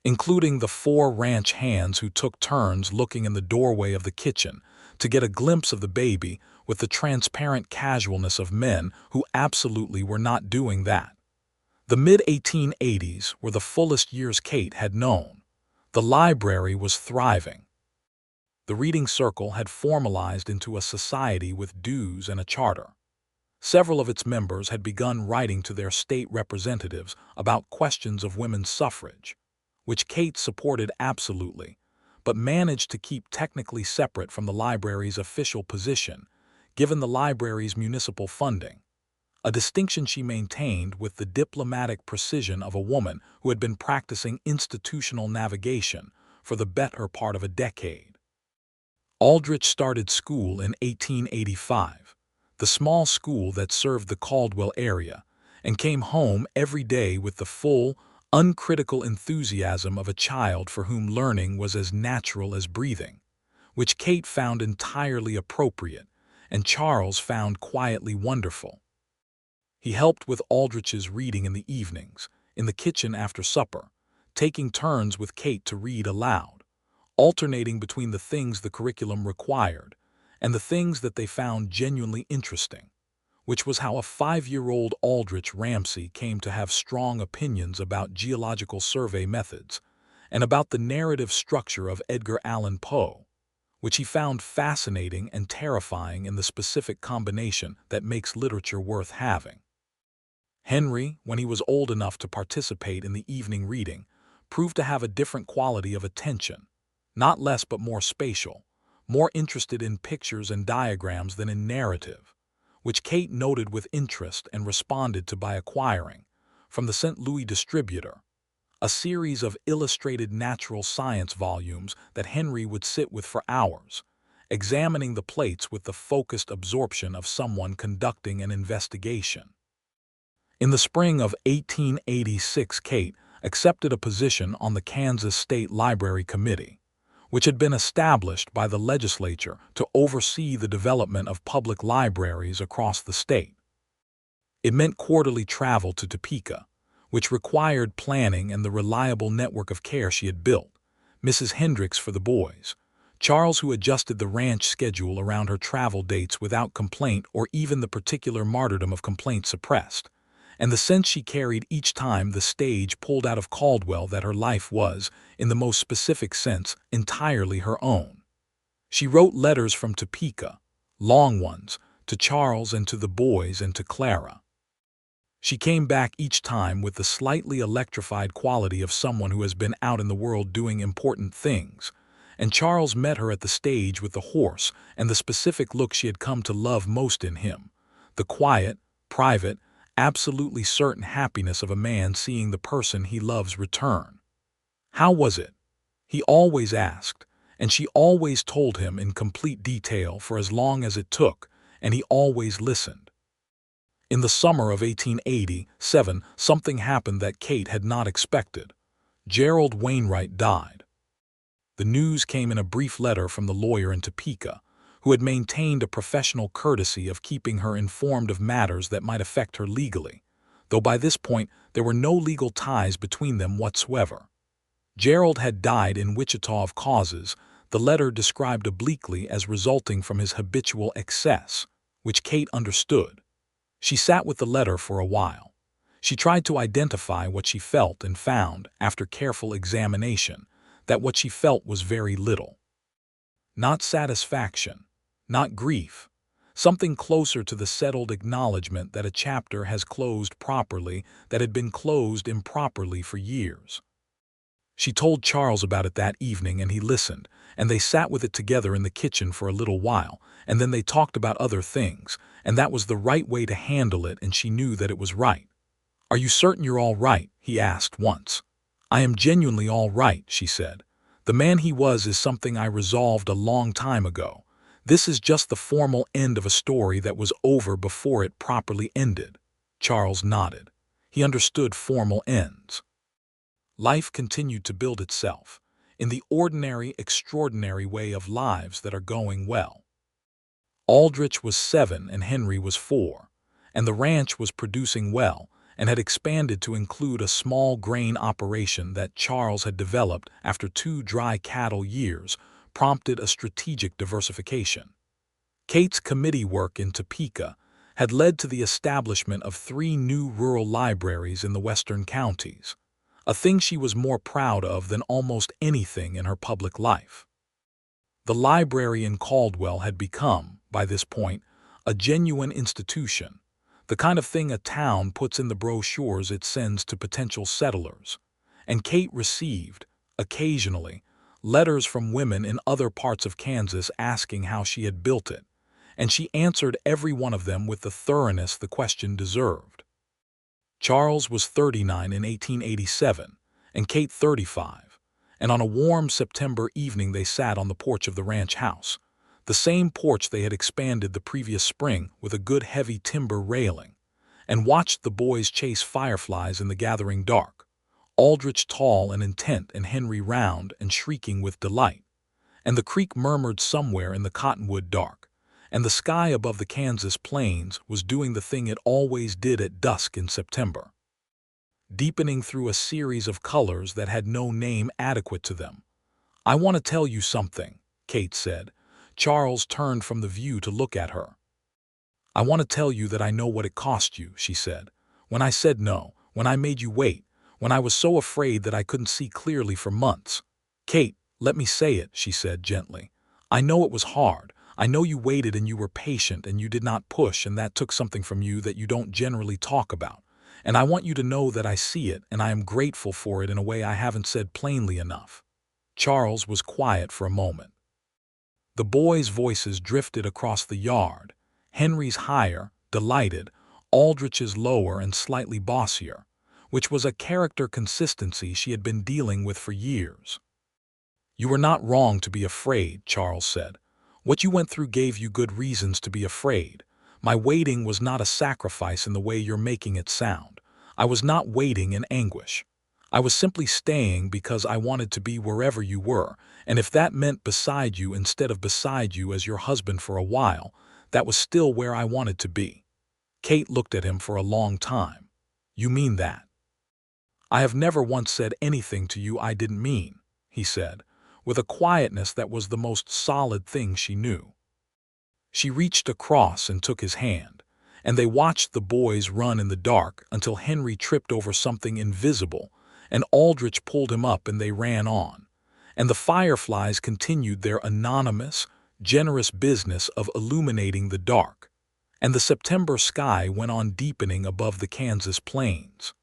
including the 4 ranch hands who took turns looking in the doorway of the kitchen to get a glimpse of the baby with the transparent casualness of men who absolutely were not doing that. The mid-1880s were the fullest years Kate had known. The library was thriving. The reading circle had formalized into a society with dues and a charter. Several of its members had begun writing to their state representatives about questions of women's suffrage, which Kate supported absolutely, but managed to keep technically separate from the library's official position, given the library's municipal funding, a distinction she maintained with the diplomatic precision of a woman who had been practicing institutional navigation for the better part of a decade. Aldrich started school in 1885, the small school that served the Caldwell area, and came home every day with the full, uncritical enthusiasm of a child for whom learning was as natural as breathing, which Kate found entirely appropriate and Charles found quietly wonderful. He helped with Aldrich's reading in the evenings, in the kitchen after supper, taking turns with Kate to read aloud, alternating between the things the curriculum required and the things that they found genuinely interesting, which was how a 5-year-old Charles Ramsey came to have strong opinions about geological survey methods and about the narrative structure of Edgar Allan Poe, which he found fascinating and terrifying in the specific combination that makes literature worth having. Henry, when he was old enough to participate in the evening reading, proved to have a different quality of attention, not less but more spatial, more interested in pictures and diagrams than in narrative, which Kate noted with interest and responded to by acquiring, from the St. Louis distributor, a series of illustrated natural science volumes that Henry would sit with for hours, examining the plates with the focused absorption of someone conducting an investigation. In the spring of 1886, Kate accepted a position on the Kansas State Library Committee, which had been established by the legislature to oversee the development of public libraries across the state. It meant quarterly travel to Topeka, which required planning and the reliable network of care she had built, Mrs. Hendricks for the boys, Charles who adjusted the ranch schedule around her travel dates without complaint or even the particular martyrdom of complaint suppressed, and the sense she carried each time the stage pulled out of Caldwell that her life was, in the most specific sense, entirely her own. She wrote letters from Topeka, long ones, to Charles and to the boys and to Clara. She came back each time with the slightly electrified quality of someone who has been out in the world doing important things, and Charles met her at the stage with the horse and the specific look she had come to love most in him, the quiet, private, absolutely certain happiness of a man seeing the person he loves return. How was it? He always asked, and she always told him in complete detail for as long as it took, and he always listened. In the summer of 1887, something happened that Kate had not expected. Gerald Wainwright died. The news came in a brief letter from the lawyer in Topeka, who had maintained a professional courtesy of keeping her informed of matters that might affect her legally, though by this point there were no legal ties between them whatsoever. Gerald had died in Wichita of causes the letter described obliquely as resulting from his habitual excess, which Kate understood. She sat with the letter for a while. She tried to identify what she felt and found, after careful examination, that what she felt was very little. Not satisfaction, not grief, something closer to the settled acknowledgement that a chapter has closed properly that had been closed improperly for years. She told Charles about it that evening and he listened, and they sat with it together in the kitchen for a little while, and then they talked about other things, and that was the right way to handle it and she knew that it was right. "Are you certain you're all right?" he asked once. "I am genuinely all right," she said. "The man he was is something I resolved a long time ago. This is just the formal end of a story that was over before it properly ended." Charles nodded. He understood formal ends. Life continued to build itself, in the ordinary, extraordinary way of lives that are going well. Aldrich was 7 and Henry was 4, and the ranch was producing well and had expanded to include a small grain operation that Charles had developed after 2 dry cattle years prompted a strategic diversification. Kate's committee work in Topeka had led to the establishment of 3 new rural libraries in the western counties, a thing she was more proud of than almost anything in her public life. The library in Caldwell had become, by this point, a genuine institution, The kind of thing a town puts in the brochures it sends to potential settlers. And Kate received, occasionally, letters from women in other parts of Kansas asking how she had built it, and she answered every one of them with the thoroughness the question deserved. Charles was 39 in 1887, and Kate 35, and on a warm September evening they sat on the porch of the ranch house, the same porch they had expanded the previous spring with a good heavy timber railing, and watched the boys chase fireflies in the gathering dark, Aldrich tall and intent and Henry round and shrieking with delight, and the creek murmured somewhere in the cottonwood dark, and the sky above the Kansas plains was doing the thing it always did at dusk in September, deepening through a series of colors that had no name adequate to them. "I want to tell you something," Kate said. Charles turned from the view to look at her. "I want to tell you that I know what it cost you," she said. "When I said no, when I made you wait, when I was so afraid that I couldn't see clearly for months." "Kate, let me say it," she said gently. "I know it was hard. I know you waited and you were patient and you did not push, and that took something from you that you don't generally talk about. And I want you to know that I see it and I am grateful for it in a way I haven't said plainly enough." Charles was quiet for a moment. The boys' voices drifted across the yard, Henry's higher, delighted, Aldrich's lower and slightly bossier, which was a character consistency she had been dealing with for years. "You were not wrong to be afraid," Charles said. "What you went through gave you good reasons to be afraid. My waiting was not a sacrifice in the way you're making it sound. I was not waiting in anguish. I was simply staying because I wanted to be wherever you were, and if that meant beside you instead of beside you as your husband for a while, that was still where I wanted to be." Kate looked at him for a long time. "You mean that?" "I have never once said anything to you I didn't mean," he said, with a quietness that was the most solid thing she knew. She reached across and took his hand, and they watched the boys run in the dark until Henry tripped over something invisible, and Aldrich pulled him up and they ran on, and the fireflies continued their anonymous, generous business of illuminating the dark, and the September sky went on deepening above the Kansas plains.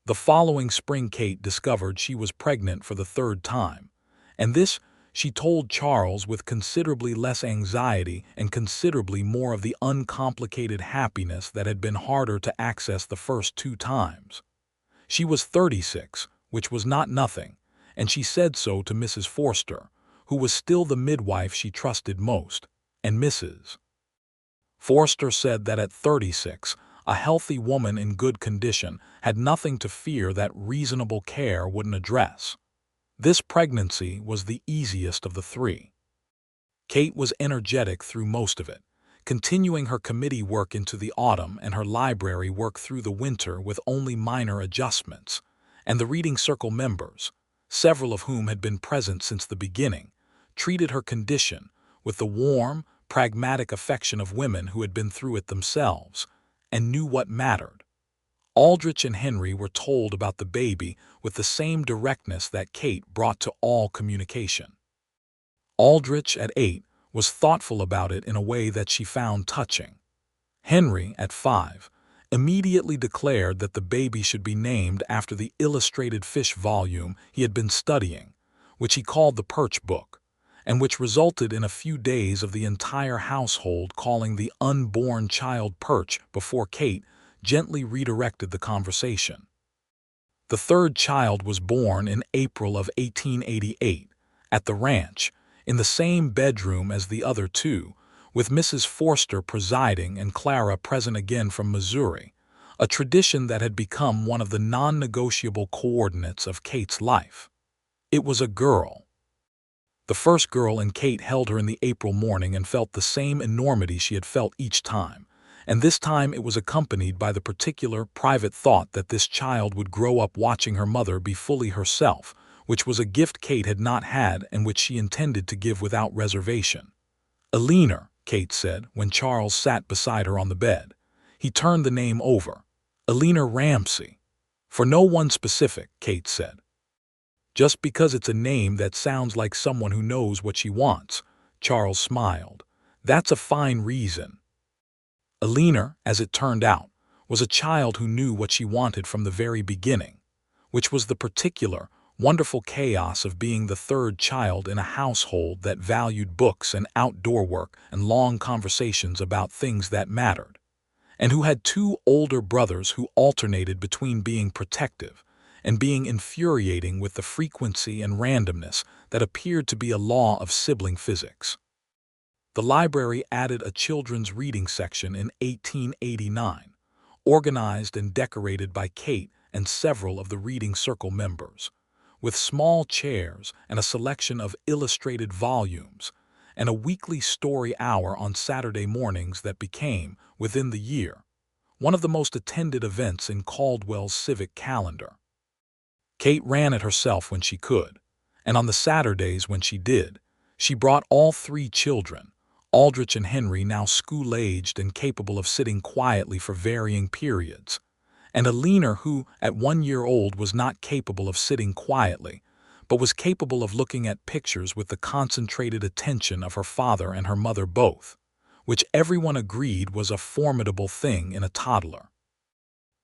The following spring Kate discovered she was pregnant for the third time, and this she told Charles with considerably less anxiety and considerably more of the uncomplicated happiness that had been harder to access the first 2 times. She was 36, which was not nothing, and she said so to Mrs. Forster, who was still the midwife she trusted most, and Mrs. Forster said that at 36, a healthy woman in good condition had nothing to fear that reasonable care wouldn't address. This pregnancy was the easiest of the 3. Kate was energetic through most of it, continuing her committee work into the autumn and her library work through the winter with only minor adjustments, and the reading circle members, several of whom had been present since the beginning, treated her condition with the warm, pragmatic affection of women who had been through it themselves and knew what mattered. Aldrich and Henry were told about the baby with the same directness that Kate brought to all communication. Aldrich, at 8, was thoughtful about it in a way that she found touching. Henry, at 5, immediately declared that the baby should be named after the illustrated fish volume he had been studying, which he called the Perch Book, and which resulted in a few days of the entire household calling the unborn child Perch before Kate gently redirected the conversation. The third child was born in April of 1888, at the ranch, in the same bedroom as the other 2, with Mrs. Forster presiding and Clara present again from Missouri, a tradition that had become one of the non-negotiable coordinates of Kate's life. It was a girl. The first girl, and Kate held her in the April morning and felt the same enormity she had felt each time, and this time it was accompanied by the particular, private thought that this child would grow up watching her mother be fully herself, which was a gift Kate had not had and which she intended to give without reservation. "Eleanor," Kate said when Charles sat beside her on the bed. He turned the name over. "Eleanor Ramsey." "For no one specific," Kate said. "Just because it's a name that sounds like someone who knows what she wants," Charles smiled. "That's a fine reason." Eleanor, as it turned out, was a child who knew what she wanted from the very beginning, which was the particular, wonderful chaos of being the third child in a household that valued books and outdoor work and long conversations about things that mattered, and who had two older brothers who alternated between being protective and being infuriating with the frequency and randomness that appeared to be a law of sibling physics. The library added a children's reading section in 1889, organized and decorated by Kate and several of the reading circle members, with small chairs and a selection of illustrated volumes, and a weekly story hour on Saturday mornings that became, within the year, one of the most attended events in Caldwell's civic calendar. Kate ran it herself when she could, and on the Saturdays when she did, she brought all three children, Aldrich and Henry, now school-aged and capable of sitting quietly for varying periods, and Eleanor, who, at 1 year old, was not capable of sitting quietly, but was capable of looking at pictures with the concentrated attention of her father and her mother both, which everyone agreed was a formidable thing in a toddler.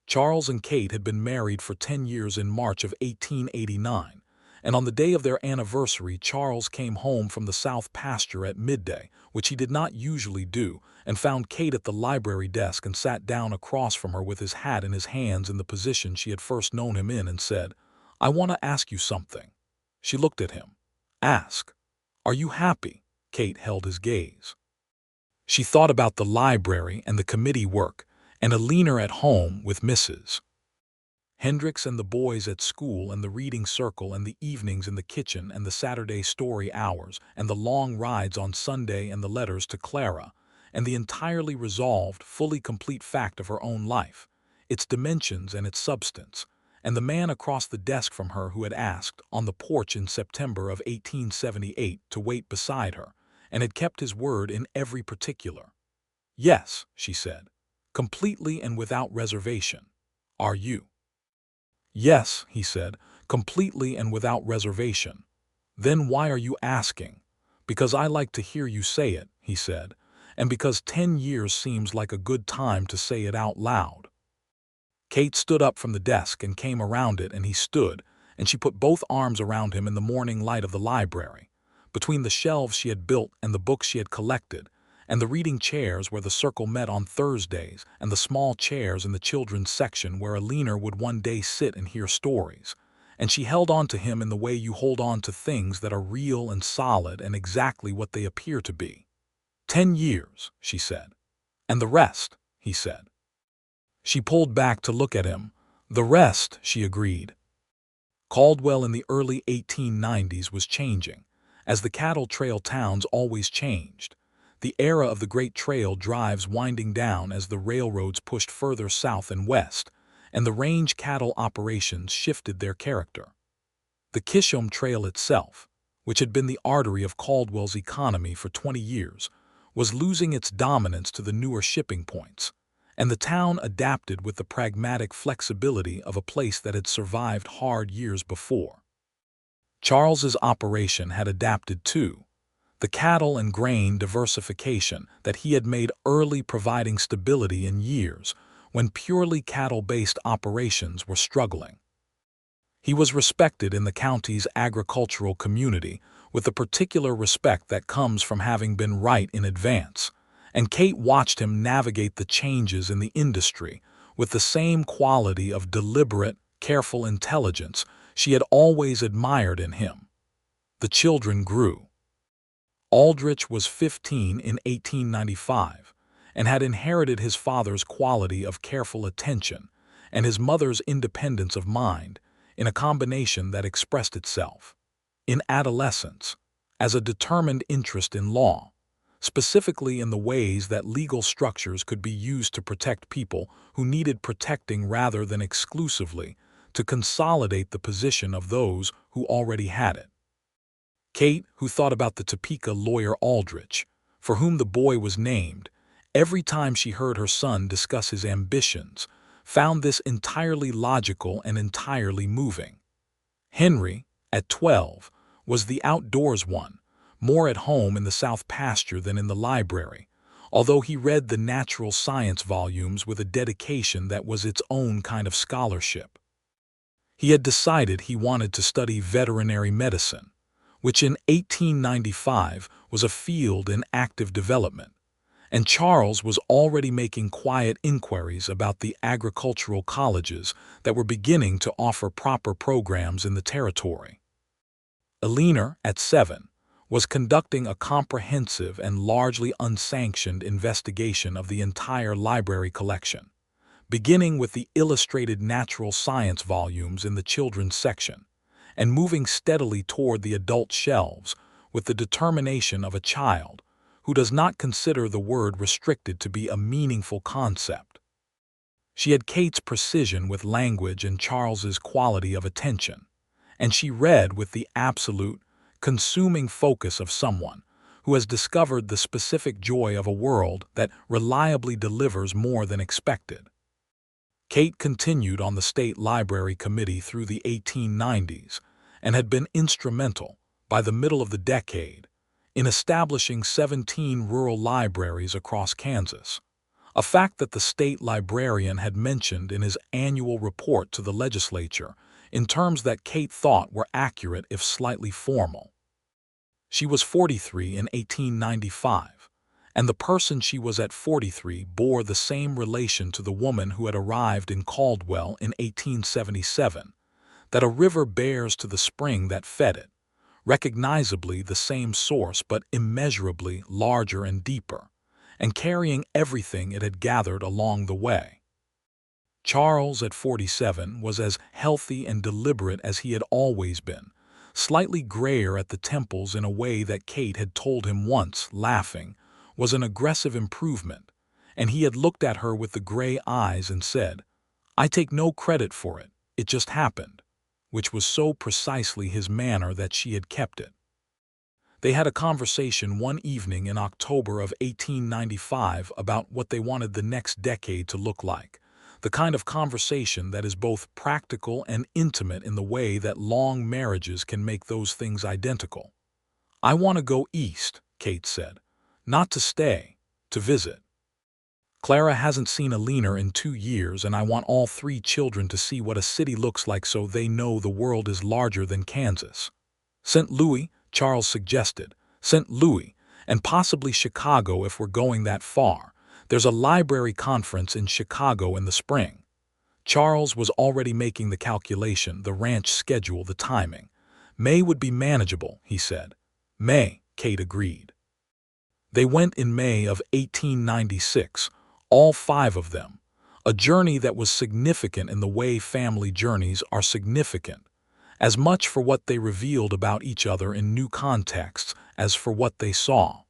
Charles and Kate had been married for 10 years in March of 1889, and on the day of their anniversary Charles came home from the south pasture at midday, which he did not usually do, and found Kate at the library desk and sat down across from her with his hat in his hands in the position she had first known him in and said, "I want to ask you something." She looked at him. "Ask. Are you happy?" Kate held his gaze. She thought about the library and the committee work, and Eleanor at home with Mrs. Hendricks and the boys at school and the reading circle and the evenings in the kitchen and the Saturday story hours and the long rides on Sunday and the letters to Clara and the entirely resolved, fully complete fact of her own life, its dimensions and its substance, and the man across the desk from her who had asked, on the porch in September of 1878, to wait beside her, and had kept his word in every particular. "Yes," she said, "completely and without reservation. Are you?" "Yes," he said, "completely and without reservation." "Then why are you asking?" "Because I like to hear you say it," he said, "and because 10 years seems like a good time to say it out loud." Kate stood up from the desk and came around it, and he stood, and she put both arms around him in the morning light of the library, between the shelves she had built and the books she had collected, and the reading chairs where the circle met on Thursdays, and the small chairs in the children's section where Eleanor would one day sit and hear stories, and she held on to him in the way you hold on to things that are real and solid and exactly what they appear to be. 10 years, she said. "And the rest," he said. She pulled back to look at him. "The rest," she agreed. Caldwell in the early 1890s was changing, as the cattle trail towns always changed. The era of the great trail drives winding down as the railroads pushed further south and west, and the range cattle operations shifted their character. The Kishom Trail itself, which had been the artery of Caldwell's economy for 20 years, was losing its dominance to the newer shipping points, and the town adapted with the pragmatic flexibility of a place that had survived hard years before. Charles's operation had adapted too. The cattle and grain diversification that he had made early providing stability in years when purely cattle-based operations were struggling. He was respected in the county's agricultural community with the particular respect that comes from having been right in advance, and Kate watched him navigate the changes in the industry with the same quality of deliberate, careful intelligence she had always admired in him. The children grew. Aldrich was 15 in 1895 and had inherited his father's quality of careful attention and his mother's independence of mind in a combination that expressed itself, in adolescence, as a determined interest in law, specifically in the ways that legal structures could be used to protect people who needed protecting rather than exclusively to consolidate the position of those who already had it. Kate, who thought about the Topeka lawyer Aldrich, for whom the boy was named, every time she heard her son discuss his ambitions, found this entirely logical and entirely moving. Henry, at 12, was the outdoors one, more at home in the south pasture than in the library, although he read the natural science volumes with a dedication that was its own kind of scholarship. He had decided he wanted to study veterinary medicine, which in 1895 was a field in active development, and Charles was already making quiet inquiries about the agricultural colleges that were beginning to offer proper programs in the territory. Eleanor, at 7, was conducting a comprehensive and largely unsanctioned investigation of the entire library collection, beginning with the illustrated natural science volumes in the children's section, and moving steadily toward the adult shelves with the determination of a child who does not consider the word restricted to be a meaningful concept. She had Kate's precision with language and Charles's quality of attention, and she read with the absolute, consuming focus of someone who has discovered the specific joy of a world that reliably delivers more than expected. Kate continued on the State Library Committee through the 1890s and had been instrumental, by the middle of the decade, in establishing 17 rural libraries across Kansas, a fact that the state librarian had mentioned in his annual report to the legislature in terms that Kate thought were accurate if slightly formal. She was 43 in 1895, and the person she was at 43 bore the same relation to the woman who had arrived in Caldwell in 1877 that a river bears to the spring that fed it, recognizably the same source but immeasurably larger and deeper, and carrying everything it had gathered along the way. Charles, at 47, was as healthy and deliberate as he had always been, slightly grayer at the temples in a way that Kate had told him once, laughing, was an aggressive improvement, and he had looked at her with the gray eyes and said, "I take no credit for it, it just happened," which was so precisely his manner that she had kept it. They had a conversation one evening in October of 1895 about what they wanted the next decade to look like, the kind of conversation that is both practical and intimate in the way that long marriages can make those things identical. "I want to go east," Kate said. "Not to stay, to visit. Clara hasn't seen Eleanor in 2 years, and I want all 3 children to see what a city looks like so they know the world is larger than Kansas." "St. Louis," Charles suggested. "St. Louis, and possibly Chicago if we're going that far. There's a library conference in Chicago in the spring." Charles was already making the calculation, the ranch schedule, the timing. May would be manageable, he said. May, Kate agreed. They went in May of 1896, all 5 of them, a journey that was significant in the way family journeys are significant, as much for what they revealed about each other in new contexts as for what they saw.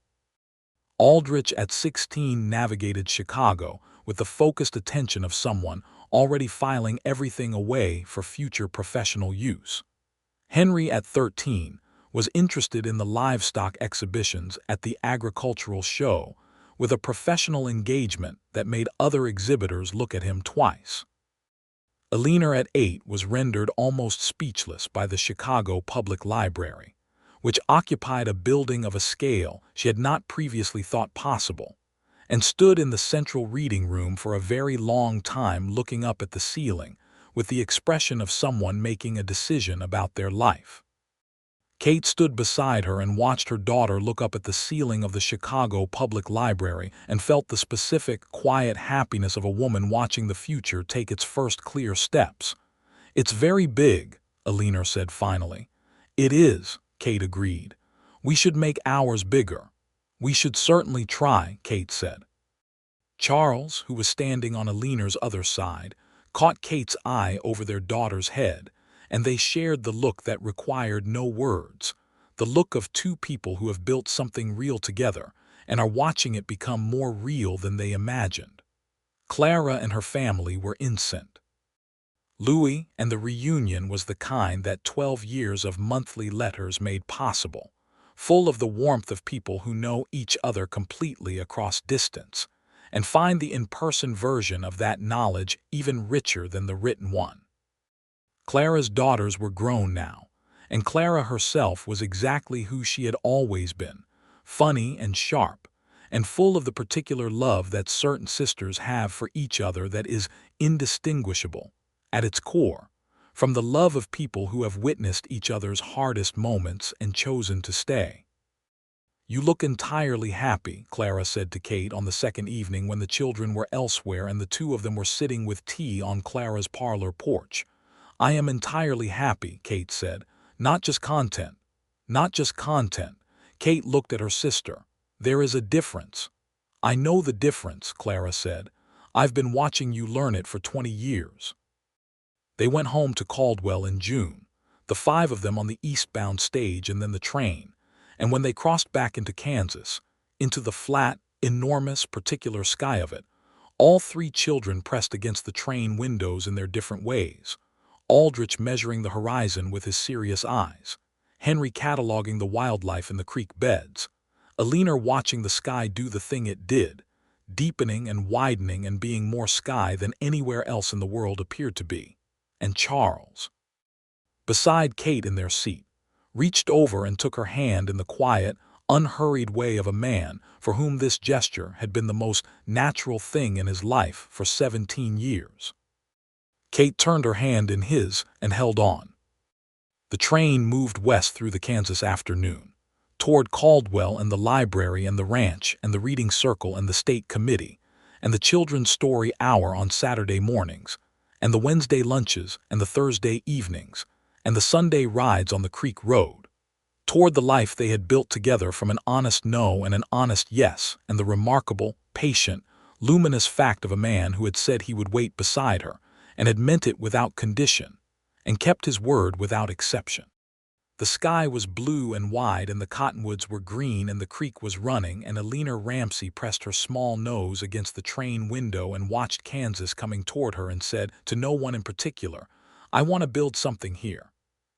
Aldrich, at 16, navigated Chicago with the focused attention of someone already filing everything away for future professional use. Henry, at 13, was interested in the livestock exhibitions at the agricultural show with a professional engagement that made other exhibitors look at him twice. Eleanor, at 8, was rendered almost speechless by the Chicago Public Library, which occupied a building of a scale she had not previously thought possible, and stood in the central reading room for a very long time looking up at the ceiling with the expression of someone making a decision about their life. Kate stood beside her and watched her daughter look up at the ceiling of the Chicago Public Library and felt the specific, quiet happiness of a woman watching the future take its first clear steps. "It's very big," Eleanor said finally. "It is," Kate agreed. "We should make ours bigger." "We should certainly try," Kate said. Charles, who was standing on Eleanor's other side, caught Kate's eye over their daughter's head, and they shared the look that required no words, the look of 2 people who have built something real together and are watching it become more real than they imagined. Clara and her family were incensed. Louis, and the reunion was the kind that 12 years of monthly letters made possible, full of the warmth of people who know each other completely across distance, and find the in-person version of that knowledge even richer than the written one. Clara's daughters were grown now, and Clara herself was exactly who she had always been, funny and sharp, and full of the particular love that certain sisters have for each other that is indistinguishable, at its core, from the love of people who have witnessed each other's hardest moments and chosen to stay. "You look entirely happy," Clara said to Kate on the second evening when the children were elsewhere and the two of them were sitting with tea on Clara's parlor porch. "I am entirely happy," Kate said. "Not just content. Not just content." Kate looked at her sister. "There is a difference." "I know the difference," Clara said. "I've been watching you learn it for 20 years. They went home to Caldwell in June, the five of them on the eastbound stage and then the train, and when they crossed back into Kansas, into the flat, enormous, particular sky of it, all three children pressed against the train windows in their different ways, Aldrich measuring the horizon with his serious eyes, Henry cataloging the wildlife in the creek beds, Alina watching the sky do the thing it did, deepening and widening and being more sky than anywhere else in the world appeared to be, and Charles, beside Kate in their seat, reached over and took her hand in the quiet, unhurried way of a man for whom this gesture had been the most natural thing in his life for 17 years. Kate turned her hand in his and held on. The train moved west through the Kansas afternoon, toward Caldwell and the library and the ranch and the reading circle and the state committee, and the children's story hour on Saturday mornings, and the Wednesday lunches and the Thursday evenings, and the Sunday rides on the creek road, toward the life they had built together from an honest no and an honest yes, and the remarkable, patient, luminous fact of a man who had said he would wait beside her, and had meant it without condition, and kept his word without exception. The sky was blue and wide, and the cottonwoods were green, and the creek was running, and Alina Ramsey pressed her small nose against the train window and watched Kansas coming toward her and said, to no one in particular, "I want to build something here."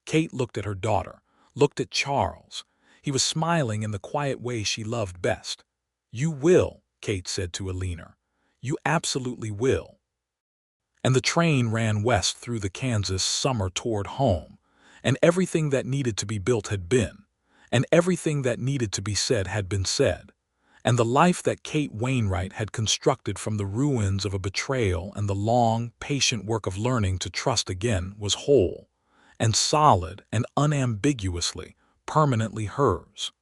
Kate looked at her daughter, looked at Charles. He was smiling in the quiet way she loved best. "You will," Kate said to Alina. "You absolutely will." And the train ran west through the Kansas summer toward home, and everything that needed to be built had been, and everything that needed to be said had been said, and the life that Kate Wainwright had constructed from the ruins of a betrayal and the long, patient work of learning to trust again was whole, and solid and unambiguously, permanently hers.